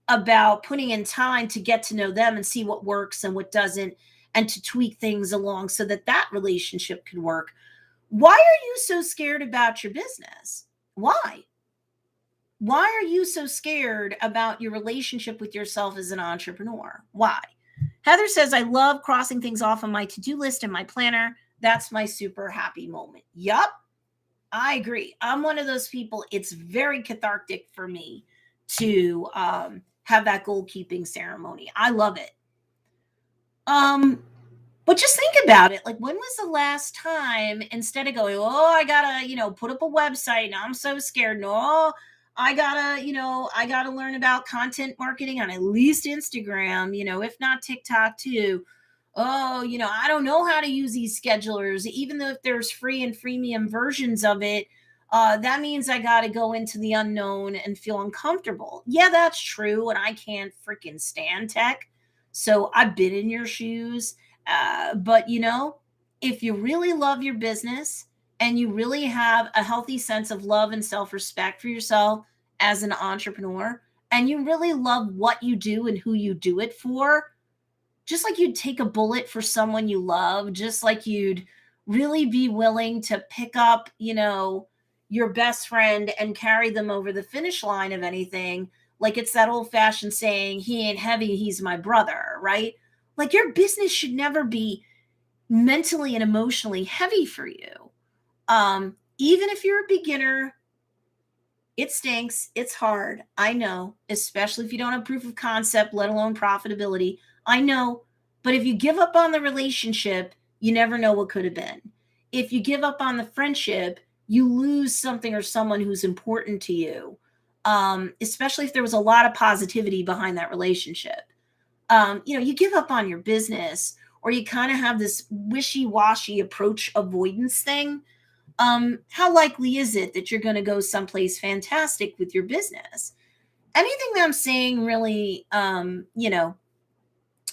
about putting in time to get to know them and see what works and what doesn't, and to tweak things along so that that relationship can work. Why are you so scared about your business? Why? Why are you so scared about your relationship with yourself as an entrepreneur? Why? Heather says, I love crossing things off on my to-do list and my planner. That's my super happy moment. Yup, I agree. I'm one of those people. It's very cathartic for me to have that goal keeping ceremony. I love it. But just think about it. Like, when was the last time, instead of going, oh, I gotta, put up a website, and I'm so scared. No, I gotta learn about content marketing on at least Instagram, if not TikTok too. Oh, I don't know how to use these schedulers, even though if there's free and freemium versions of it. That means I got to go into the unknown and feel uncomfortable. Yeah, that's true. And I can't freaking stand tech. So I've been in your shoes. But if you really love your business and you really have a healthy sense of love and self-respect for yourself as an entrepreneur, and you really love what you do and who you do it for, just like you'd take a bullet for someone you love, just like you'd really be willing to pick up, your best friend and carry them over the finish line of anything. Like, it's that old fashioned saying, he ain't heavy, he's my brother, right? Like, your business should never be mentally and emotionally heavy for you. Even if you're a beginner, it stinks. It's hard. I know, especially if you don't have proof of concept, let alone profitability. I know. But if you give up on the relationship, you never know what could have been. If you give up on the friendship, you lose something or someone who's important to you, especially if there was a lot of positivity behind that relationship. You give up on your business, or you kind of have this wishy-washy approach avoidance thing. how likely is it that you're going to go someplace fantastic with your business? Anything that I'm saying really,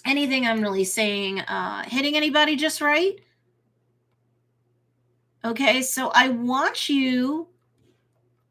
anything I'm really saying, hitting anybody just right? Okay, so I want you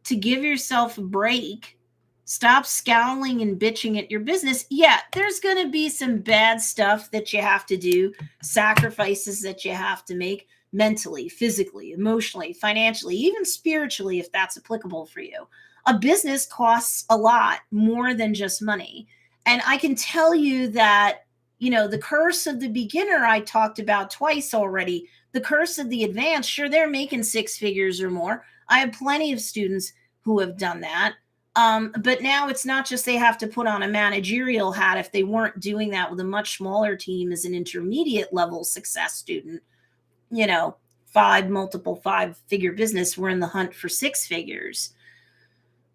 to give yourself a break. Stop scowling and bitching at your business. Yeah, there's going to be some bad stuff that you have to do, sacrifices that you have to make mentally, physically, emotionally, financially, even spiritually, if that's applicable for you. A business costs a lot more than just money. And I can tell you that, the curse of the beginner I talked about twice already. The curse of the advanced, sure, they're making six figures or more. I have plenty of students who have done that. But now it's not just they have to put on a managerial hat if they weren't doing that with a much smaller team as an intermediate level success student. You know, multiple five-figure business, we're in the hunt for six figures.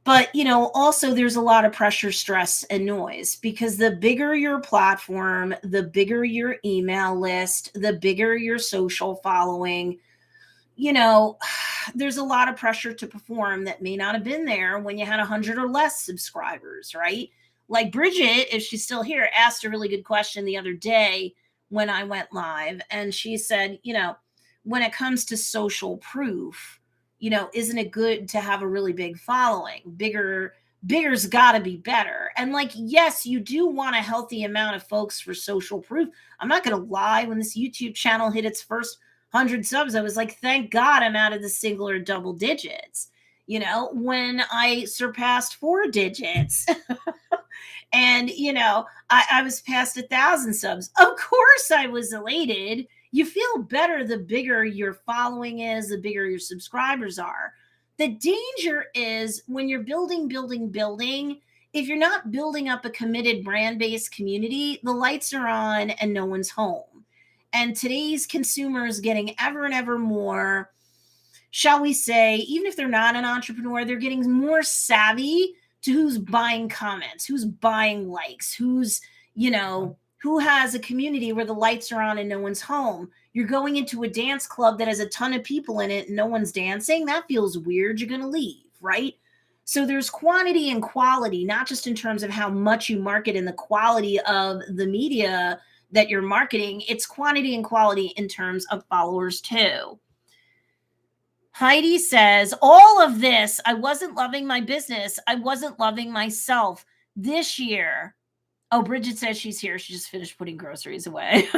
But, also there's a lot of pressure, stress, and noise because the bigger your platform, the bigger your email list, the bigger your social following, there's a lot of pressure to perform that may not have been there when you had 100 or less subscribers, right? Like Bridget, if she's still here, asked a really good question the other day when I went live. And she said, when it comes to social proof, isn't it good to have a really big following? Bigger's got to be better. And like, yes, you do want a healthy amount of folks for social proof. I'm not going to lie. When this YouTube channel hit its first 100 subs, I was like, thank God I'm out of the single or double digits. When I surpassed four digits and, I was past 1,000 subs, of course I was elated. You feel better the bigger your following is, the bigger your subscribers are. The danger is when you're building, if you're not building up a committed brand-based community, the lights are on and no one's home. And today's consumer is getting ever and ever more, shall we say, even if they're not an entrepreneur, they're getting more savvy to who's buying comments, who's buying likes, who has a community where the lights are on and no one's home. You're going into a dance club that has a ton of people in it and no one's dancing. That feels weird. You're going to leave, right? So there's quantity and quality, not just in terms of how much you market and the quality of the media that you're marketing. It's quantity and quality in terms of followers too. Heidi says, all of this, I wasn't loving my business. I wasn't loving myself this year. Oh, Bridget says she's here. She just finished putting groceries away.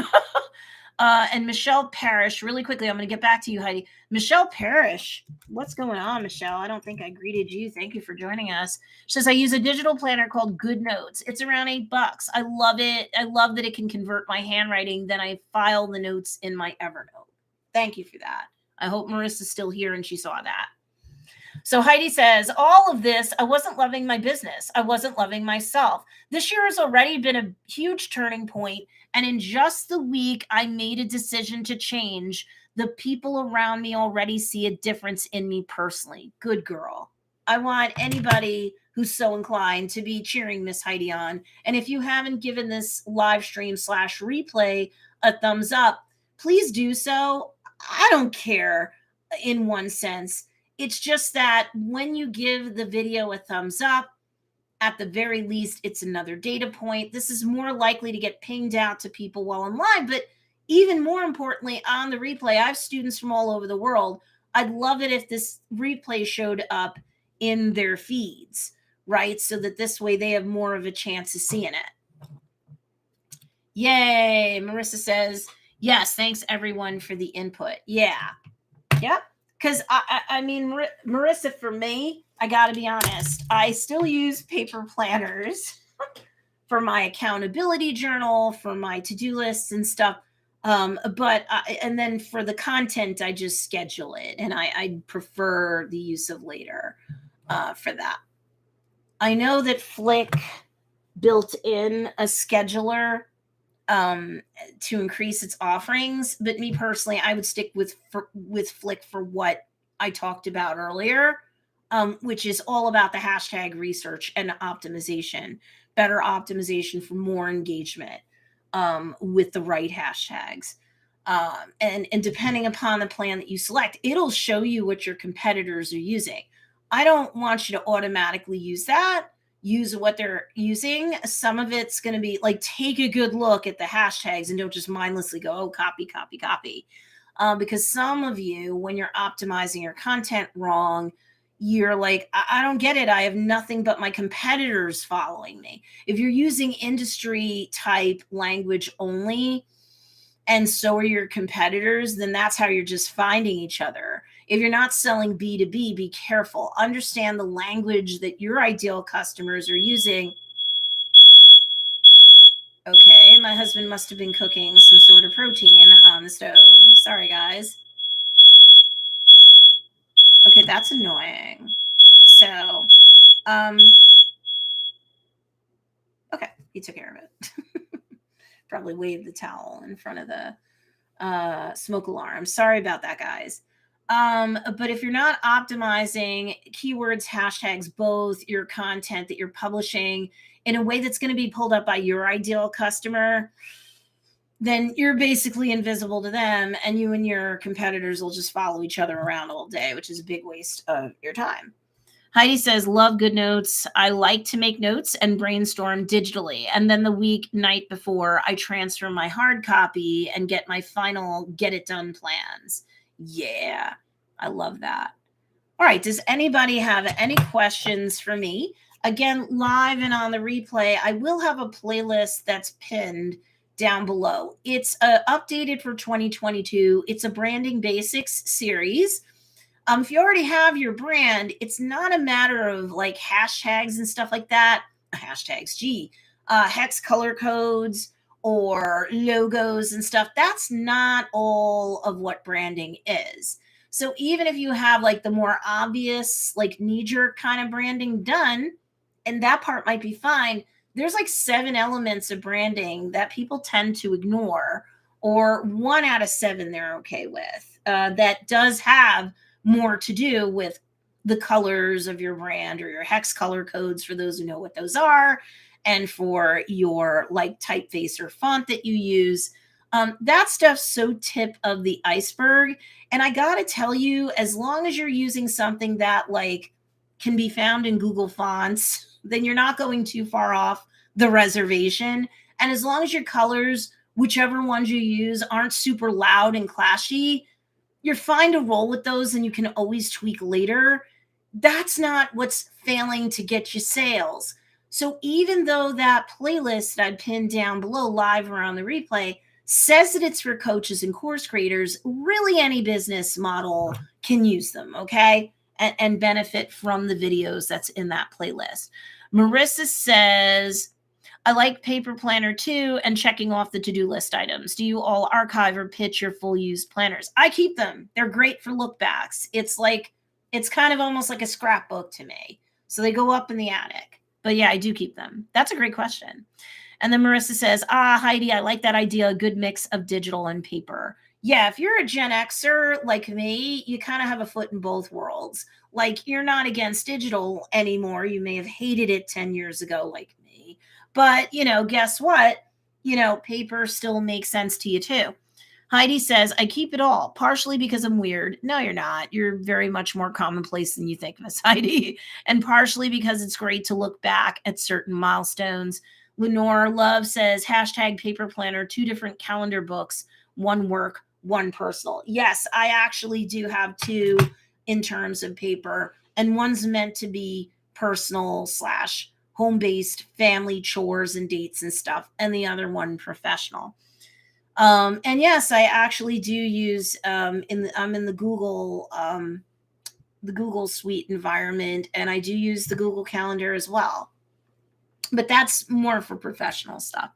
And Michelle Parrish, really quickly, I'm going to get back to you, Heidi. Michelle Parrish, what's going on, Michelle? I don't think I greeted you. Thank you for joining us. She says, I use a digital planner called Good Notes. It's around $8. I love it. I love that it can convert my handwriting. Then I file the notes in my Evernote. Thank you for that. I hope Marissa's still here and she saw that. So Heidi says, all of this, I wasn't loving my business. I wasn't loving myself. This year has already been a huge turning point. And in just the week, I made a decision to change. The people around me already see a difference in me personally. Good girl. I want anybody who's so inclined to be cheering Miss Heidi on. And if you haven't given this live stream / replay a thumbs up, please do so. I don't care in one sense. It's just that when you give the video a thumbs up, at the very least, it's another data point. This is more likely to get pinged out to people while I'm live. But even more importantly, on the replay, I have students from all over the world. I'd love it if this replay showed up in their feeds, right? So that this way they have more of a chance of seeing it. Yay. Marissa says, yes, thanks everyone for the input. Yeah. Yep. Because I mean, Marissa, for me, I got to be honest, I still use paper planners for my accountability journal, for my to-do lists and stuff. And then for the content, I just schedule it. And I prefer the use of later for that. I know that Flick built in a scheduler to increase its offerings, but me personally, I would stick with Flick for what I talked about earlier, which is all about the hashtag research and optimization, better optimization for more engagement with the right hashtags. And depending upon the plan that you select, it'll show you what your competitors are using. I don't want you to automatically use that. Use what they're using. Some of it's going to be like, take a good look at the hashtags and don't just mindlessly go, oh, copy, copy, copy. Because some of you, when you're optimizing your content wrong, you're like, I don't get it. I have nothing but my competitors following me. If you're using industry type language only, and so are your competitors, then that's how you're just finding each other. If you're not selling B2B, be careful. Understand the language that your ideal customers are using. Okay, my husband must have been cooking some sort of protein on the stove. Sorry, guys. Okay, that's annoying. So, okay, he took care of it. Probably waved the towel in front of the smoke alarm. Sorry about that, guys. But if you're not optimizing keywords, hashtags, both your content that you're publishing in a way that's going to be pulled up by your ideal customer, then you're basically invisible to them, and you and your competitors will just follow each other around all day, which is a big waste of your time. Heidi says, love good notes. I like to make notes and brainstorm digitally. And then the night before, I transfer my hard copy and get my final get it done plans. Yeah, I love that. All right. Does anybody have any questions for me? Again, live and on the replay, I will have a playlist that's pinned down below. It's updated for 2022. It's a branding basics series. If you already have your brand, it's not a matter of like hashtags and stuff like that. Hashtags, hex color codes or logos and stuff. That's not all of what branding is. So even if you have like the more obvious, like knee-jerk kind of branding done, and that part might be fine, there's like 7 elements of branding that people tend to ignore, or 1 out of 7 they're okay with. That does have more to do with the colors of your brand or your hex color codes, for those who know what those are, and for your like typeface or font that you use. That stuff's so tip of the iceberg. And I gotta tell you, as long as you're using something that like can be found in Google Fonts, then you're not going too far off the reservation. And as long as your colors, whichever ones you use, aren't super loud and clashy, you're fine to roll with those, and you can always tweak later. That's not what's failing to get you sales. So even though that playlist that I pinned down below, live or on the replay, says that it's for coaches and course creators, really any business model can use them, okay? And benefit from the videos that's in that playlist. Marissa says, I like Paper Planner too, and checking off the to-do list items. Do you all archive or pitch your full used planners? I keep them. They're great for look backs. It's kind of almost like a scrapbook to me. So they go up in the attic. But yeah, I do keep them. That's a great question. And then Marissa says, Heidi, I like that idea. A good mix of digital and paper. Yeah, if you're a Gen Xer like me, you kind of have a foot in both worlds. Like, you're not against digital anymore. You may have hated it 10 years ago like me. But, guess what? Paper still makes sense to you too. Heidi says, I keep it all, partially because I'm weird. No, you're not. You're very much more commonplace than you think, Miss Heidi. And partially because it's great to look back at certain milestones. Lenore Love says, hashtag paper planner, 2 different calendar books, 1 work, 1 personal. Yes, I actually do have 2 in terms of paper, and one's meant to be personal / home-based family chores and dates and stuff, and the other one professional. And yes, I actually do use I'm in the Google Suite environment, and I do use the Google Calendar as well. But that's more for professional stuff.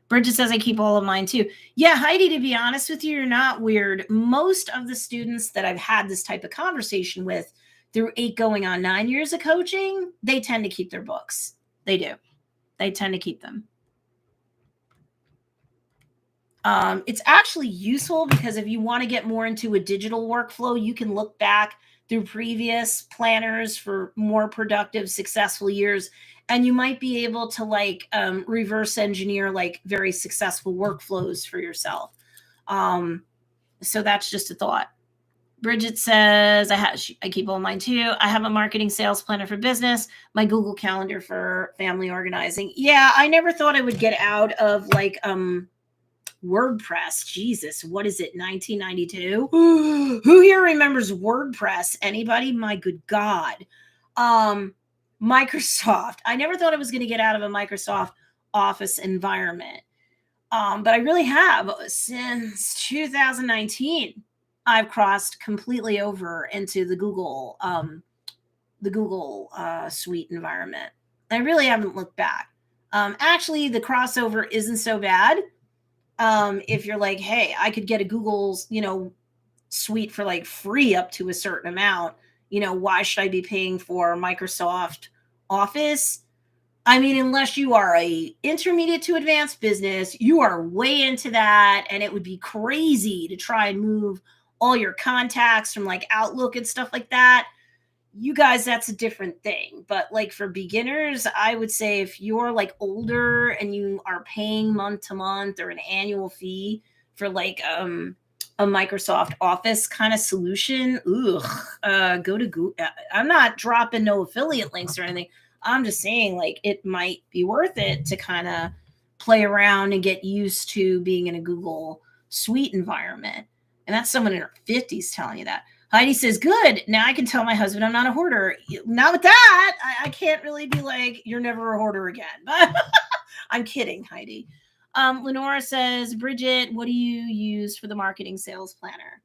Bridget says, I keep all of mine too. Yeah, Heidi, to be honest with you, you're not weird. Most of the students that I've had this type of conversation with through 8 going on 9 years of coaching, they tend to keep their books. They do. They tend to keep them. It's actually useful because if you want to get more into a digital workflow, you can look back through previous planners for more productive, successful years, and you might be able to reverse engineer very successful workflows for yourself. So that's just a thought. Bridget says, I keep all mine too. I have a marketing sales planner for business, my Google Calendar for family organizing. Yeah, I never thought I would get out of like WordPress. Jesus, what is it? 1992? Who here remembers WordPress? Anybody? My good God. Microsoft. I never thought I was going to get out of a Microsoft Office environment. But I really have since 2019. I've crossed completely over into the Google Suite environment. I really haven't looked back. Actually, the crossover isn't so bad. If you're like, hey, I could get a Google's, suite for like free up to a certain amount, why should I be paying for Microsoft Office? I mean, unless you are a intermediate to advanced business, you are way into that, and it would be crazy to try and move all your contacts from like Outlook and stuff like that. You guys, that's a different thing. But like for beginners, I would say if you're like older and you are paying month to month or an annual fee for like a Microsoft Office kind of solution, go to Google. I'm not dropping no affiliate links or anything. I'm just saying like it might be worth it to kind of play around and get used to being in a Google Suite environment. And that's someone in her 50s telling you that. Heidi says, good. Now I can tell my husband I'm not a hoarder. Not with that. I can't really be like, you're never a hoarder again. But I'm kidding, Heidi. Lenora says, Bridget, what do you use for the marketing sales planner?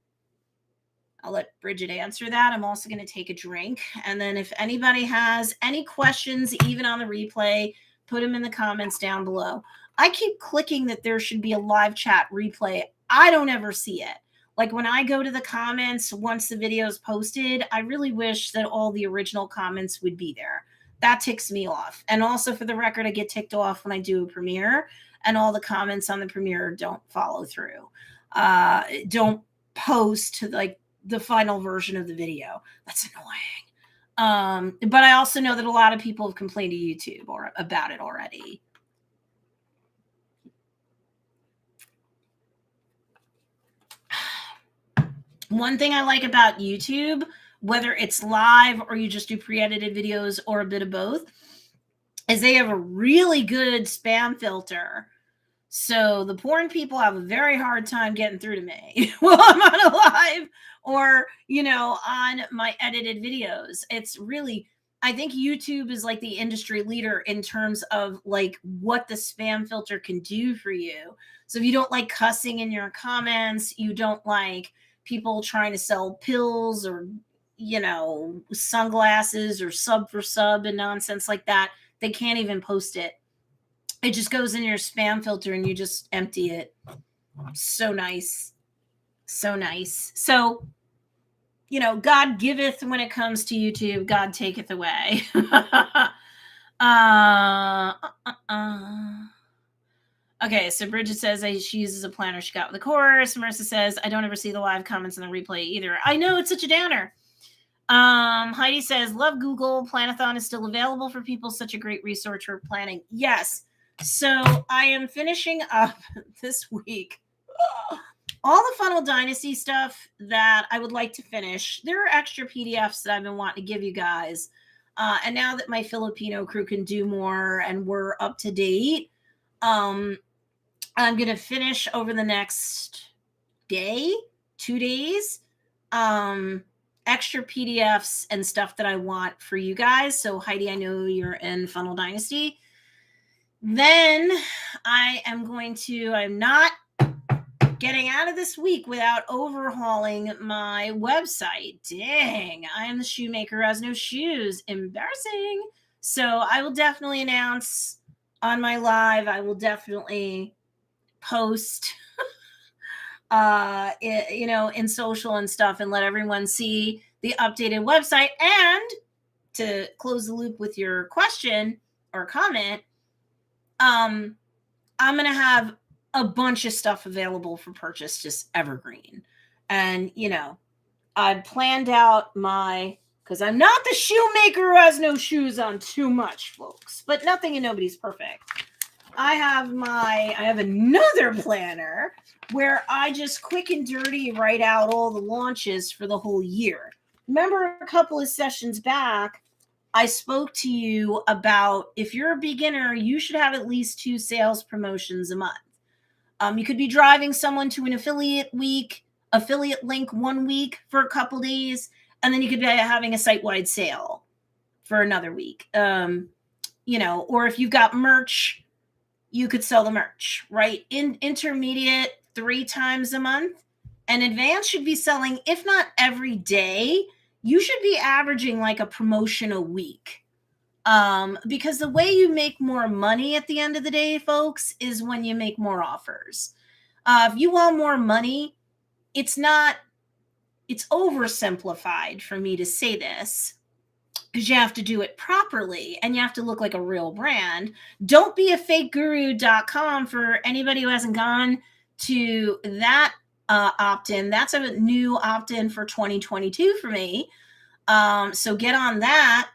I'll let Bridget answer that. I'm also going to take a drink. And then if anybody has any questions, even on the replay, put them in the comments down below. I keep clicking that there should be a live chat replay. I don't ever see it. Like when I go to the comments, once the video is posted, I really wish that all the original comments would be there. That ticks me off. And also for the record, I get ticked off when I do a premiere and all the comments on the premiere don't follow through. Don't post like the final version of the video. That's annoying. But I also know that a lot of people have complained to YouTube or about it already. One thing I like about YouTube, whether it's live or you just do pre-edited videos or a bit of both, is they have a really good spam filter. So the porn people have a very hard time getting through to me while I'm on a live or, on my edited videos. It's really, I think YouTube is like the industry leader in terms of like what the spam filter can do for you. So if you don't like cussing in your comments, you don't like people trying to sell pills or, sunglasses or sub for sub and nonsense like that, they can't even post it. It just goes in your spam filter and you just empty it. So nice. So nice. So, God giveth when it comes to YouTube, God taketh away. Okay, so Bridget says she uses a planner she got with the course. Marissa says, I don't ever see the live comments in the replay either. I know, it's such a downer. Heidi says, love Google. Planathon is still available for people. Such a great resource for planning. Yes. So I am finishing up this week all the Funnel Dynasty stuff that I would like to finish. There are extra PDFs that I've been wanting to give you guys. And now that my Filipino crew can do more and we're up to date, I'm going to finish over the next 2 days, extra PDFs and stuff that I want for you guys. So Heidi, I know you're in Funnel Dynasty. Then I'm not getting out of this week without overhauling my website. Dang, I am the shoemaker who has no shoes. Embarrassing. So I will definitely announce on my live. I will definitely post, in social and stuff and let everyone see the updated website. And to close the loop with your question or comment, I'm going to have a bunch of stuff available for purchase, just evergreen. And, I planned out because I'm not the shoemaker who has no shoes on too much, folks, but nothing and nobody's perfect. I have another planner where I just quick and dirty write out all the launches for the whole year. Remember a couple of sessions back, I spoke to you about if you're a beginner, you should have at least 2 sales promotions a month. You could be driving someone to an affiliate link 1 week for a couple days, and then you could be having a site-wide sale for another week. Or if you've got merch, you could sell the merch, right? Intermediate 3 times a month, and advanced should be selling, if not every day, you should be averaging like a promotion a week. Because the way you make more money at the end of the day, folks, is when you make more offers. If you want more money, it's oversimplified for me to say this, because you have to do it properly and you have to look like a real brand. Don't be a fakeguru.com for anybody who hasn't gone to that opt-in. That's a new opt-in for 2022 for me. So get on that,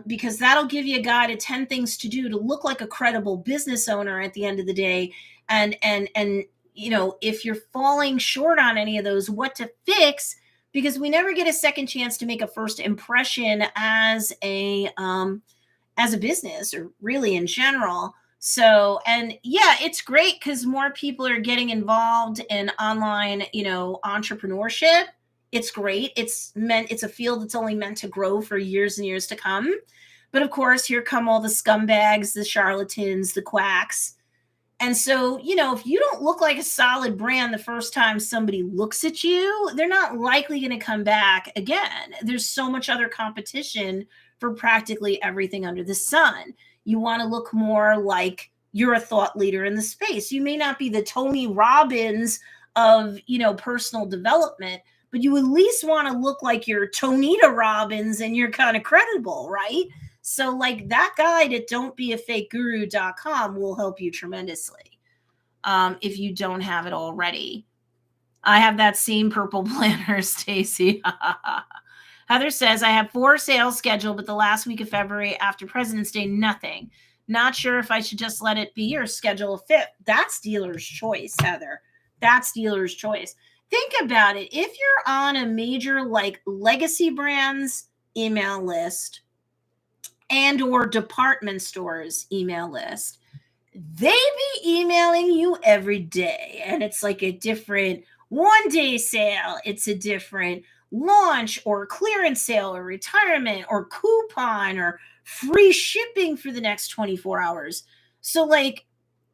because that'll give you a guide of 10 things to do to look like a credible business owner at the end of the day. And if you're falling short on any of those, what to fix, because we never get a second chance to make a first impression as a business, or really in general. So, and yeah, it's great because more people are getting involved in online, entrepreneurship. It's great. It's a field that's only meant to grow for years and years to come. But of course, here come all the scumbags, the charlatans, the quacks. And so, if you don't look like a solid brand the first time somebody looks at you, they're not likely going to come back again. There's so much other competition for practically everything under the sun. You want to look more like you're a thought leader in the space. You may not be the Tony Robbins of, personal development, but you at least want to look like you're Tonita Robbins and you're kind of credible, right? So like that guide at don'tbeafakeguru.com will help you tremendously, if you don't have it already. I have that same purple planner, Stacey. Heather says, I have 4 sales scheduled, but the last week of February after President's Day, nothing. Not sure if I should just let it be or schedule a 5th. That's dealer's choice, Heather. That's dealer's choice. Think about it. If you're on a major like legacy brands email list and or department stores email list, they be emailing you every day. And it's like a different 1-day sale. It's a different launch or clearance sale or retirement or coupon or free shipping for the next 24 hours. So like,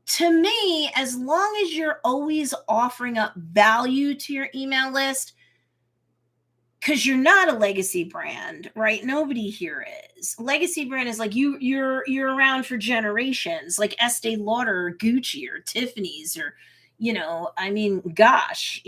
to me, as long as you're always offering up value to your email list, because you're not a legacy brand, right? Nobody here is. Legacy brand is like you're around for generations, like Estee Lauder or Gucci or Tiffany's or, gosh,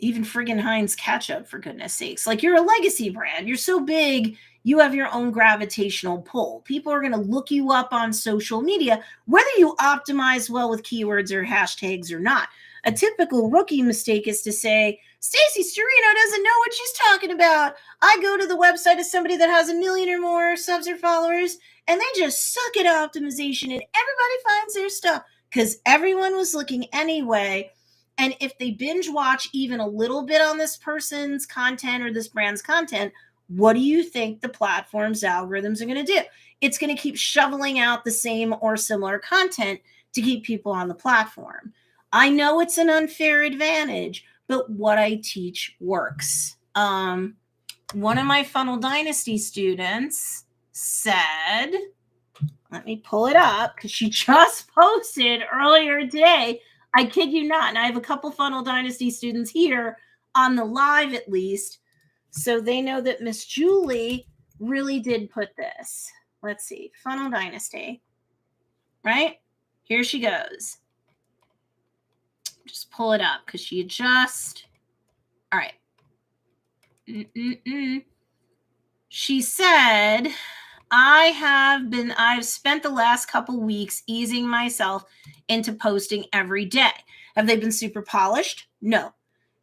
even friggin' Heinz ketchup, for goodness sakes. Like, you're a legacy brand. You're so big, you have your own gravitational pull. People are going to look you up on social media, whether you optimize well with keywords or hashtags or not. A typical rookie mistake is to say, Stacey Storino doesn't know what she's talking about. I go to the website of somebody that has 1 million or more subs or followers, and they just suck at optimization, and everybody finds their stuff because everyone was looking anyway. And if they binge watch even a little bit on this person's content or this brand's content, what do you think the platform's algorithms are going to do? It's going to keep shoveling out the same or similar content to keep people on the platform. I know it's an unfair advantage, but what I teach works. One of my Funnel Dynasty students said, let me pull it up because she just posted earlier today. I kid you not. And I have a couple Funnel Dynasty students here on the live, at least. So they know that Miss Julie really did put this. Let's see. Funnel Dynasty. Right? Here she goes. Just pull it up because she just. All right. She said, I've spent the last couple weeks easing myself into posting every day. Have they been super polished? No.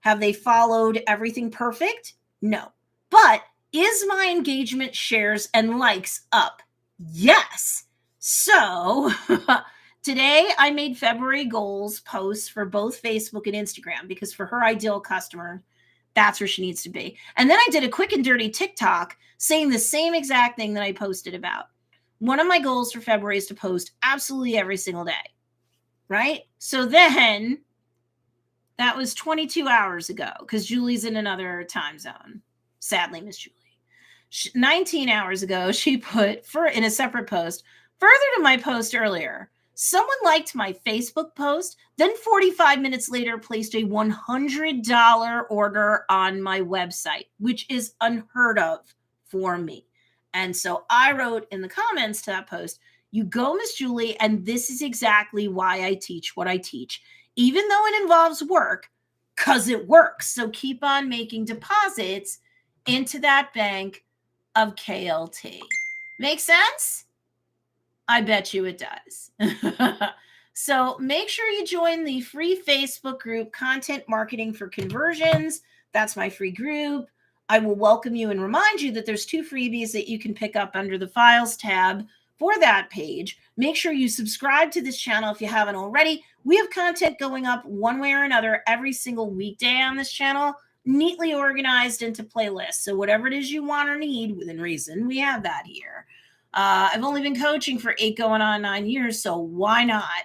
Have they followed everything perfect? No. But is my engagement, shares, and likes up? Yes. So today I made February goals posts for both Facebook and Instagram because for her ideal customer, that's where she needs to be. And then I did a quick and dirty TikTok saying the same exact thing that I posted about. One of my goals for February is to post absolutely every single day, right? So then that was 22 hours ago because Julie's in another time zone. Sadly, Miss Julie. 19 hours ago, she put in a separate post, further to my post earlier, someone liked my Facebook post, then 45 minutes later placed a $100 order on my website, which is unheard of for me. And so I wrote in the comments to that post, you go, Miss Julie, and this is exactly why I teach what I teach, even though it involves work, because it works. So keep on making deposits into that bank of KLT. Make sense? I bet you it does. So make sure you join the free Facebook group, Content Marketing for Conversions. That's my free group. I will welcome you and remind you that there's 2 freebies that you can pick up under the Files tab for that page. Make sure you subscribe to this channel if you haven't already. We have content going up one way or another every single weekday on this channel, neatly organized into playlists. So whatever it is you want or need within reason, we have that here. I've only been coaching for 8 going on 9 years, so why not?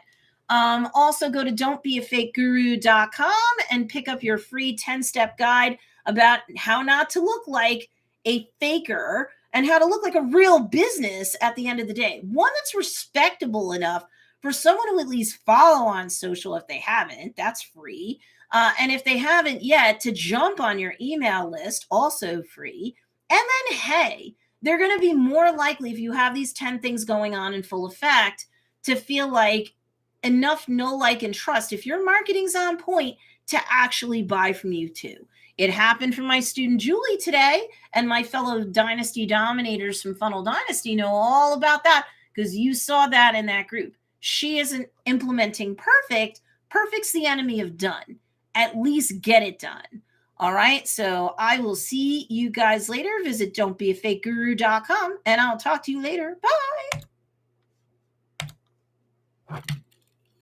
Also go to don'tbeafakeguru.com and pick up your free 10-step guide about how not to look like a faker and how to look like a real business at the end of the day. One that's respectable enough for someone to at least follow on social if they haven't. That's free. And if they haven't yet, to jump on your email list, also free. And then, hey, they're going to be more likely, if you have these 10 things going on in full effect, to feel like enough know, like, and trust, if your marketing's on point, to actually buy from you too. It happened for my student Julie today, and my fellow Dynasty Dominators from Funnel Dynasty know all about that because you saw that in that group. She isn't implementing perfect. Perfect's the enemy of done. At least get it done. All right. So I will see you guys later. Visit don'tbeafakeguru.com and I'll talk to you later. Bye.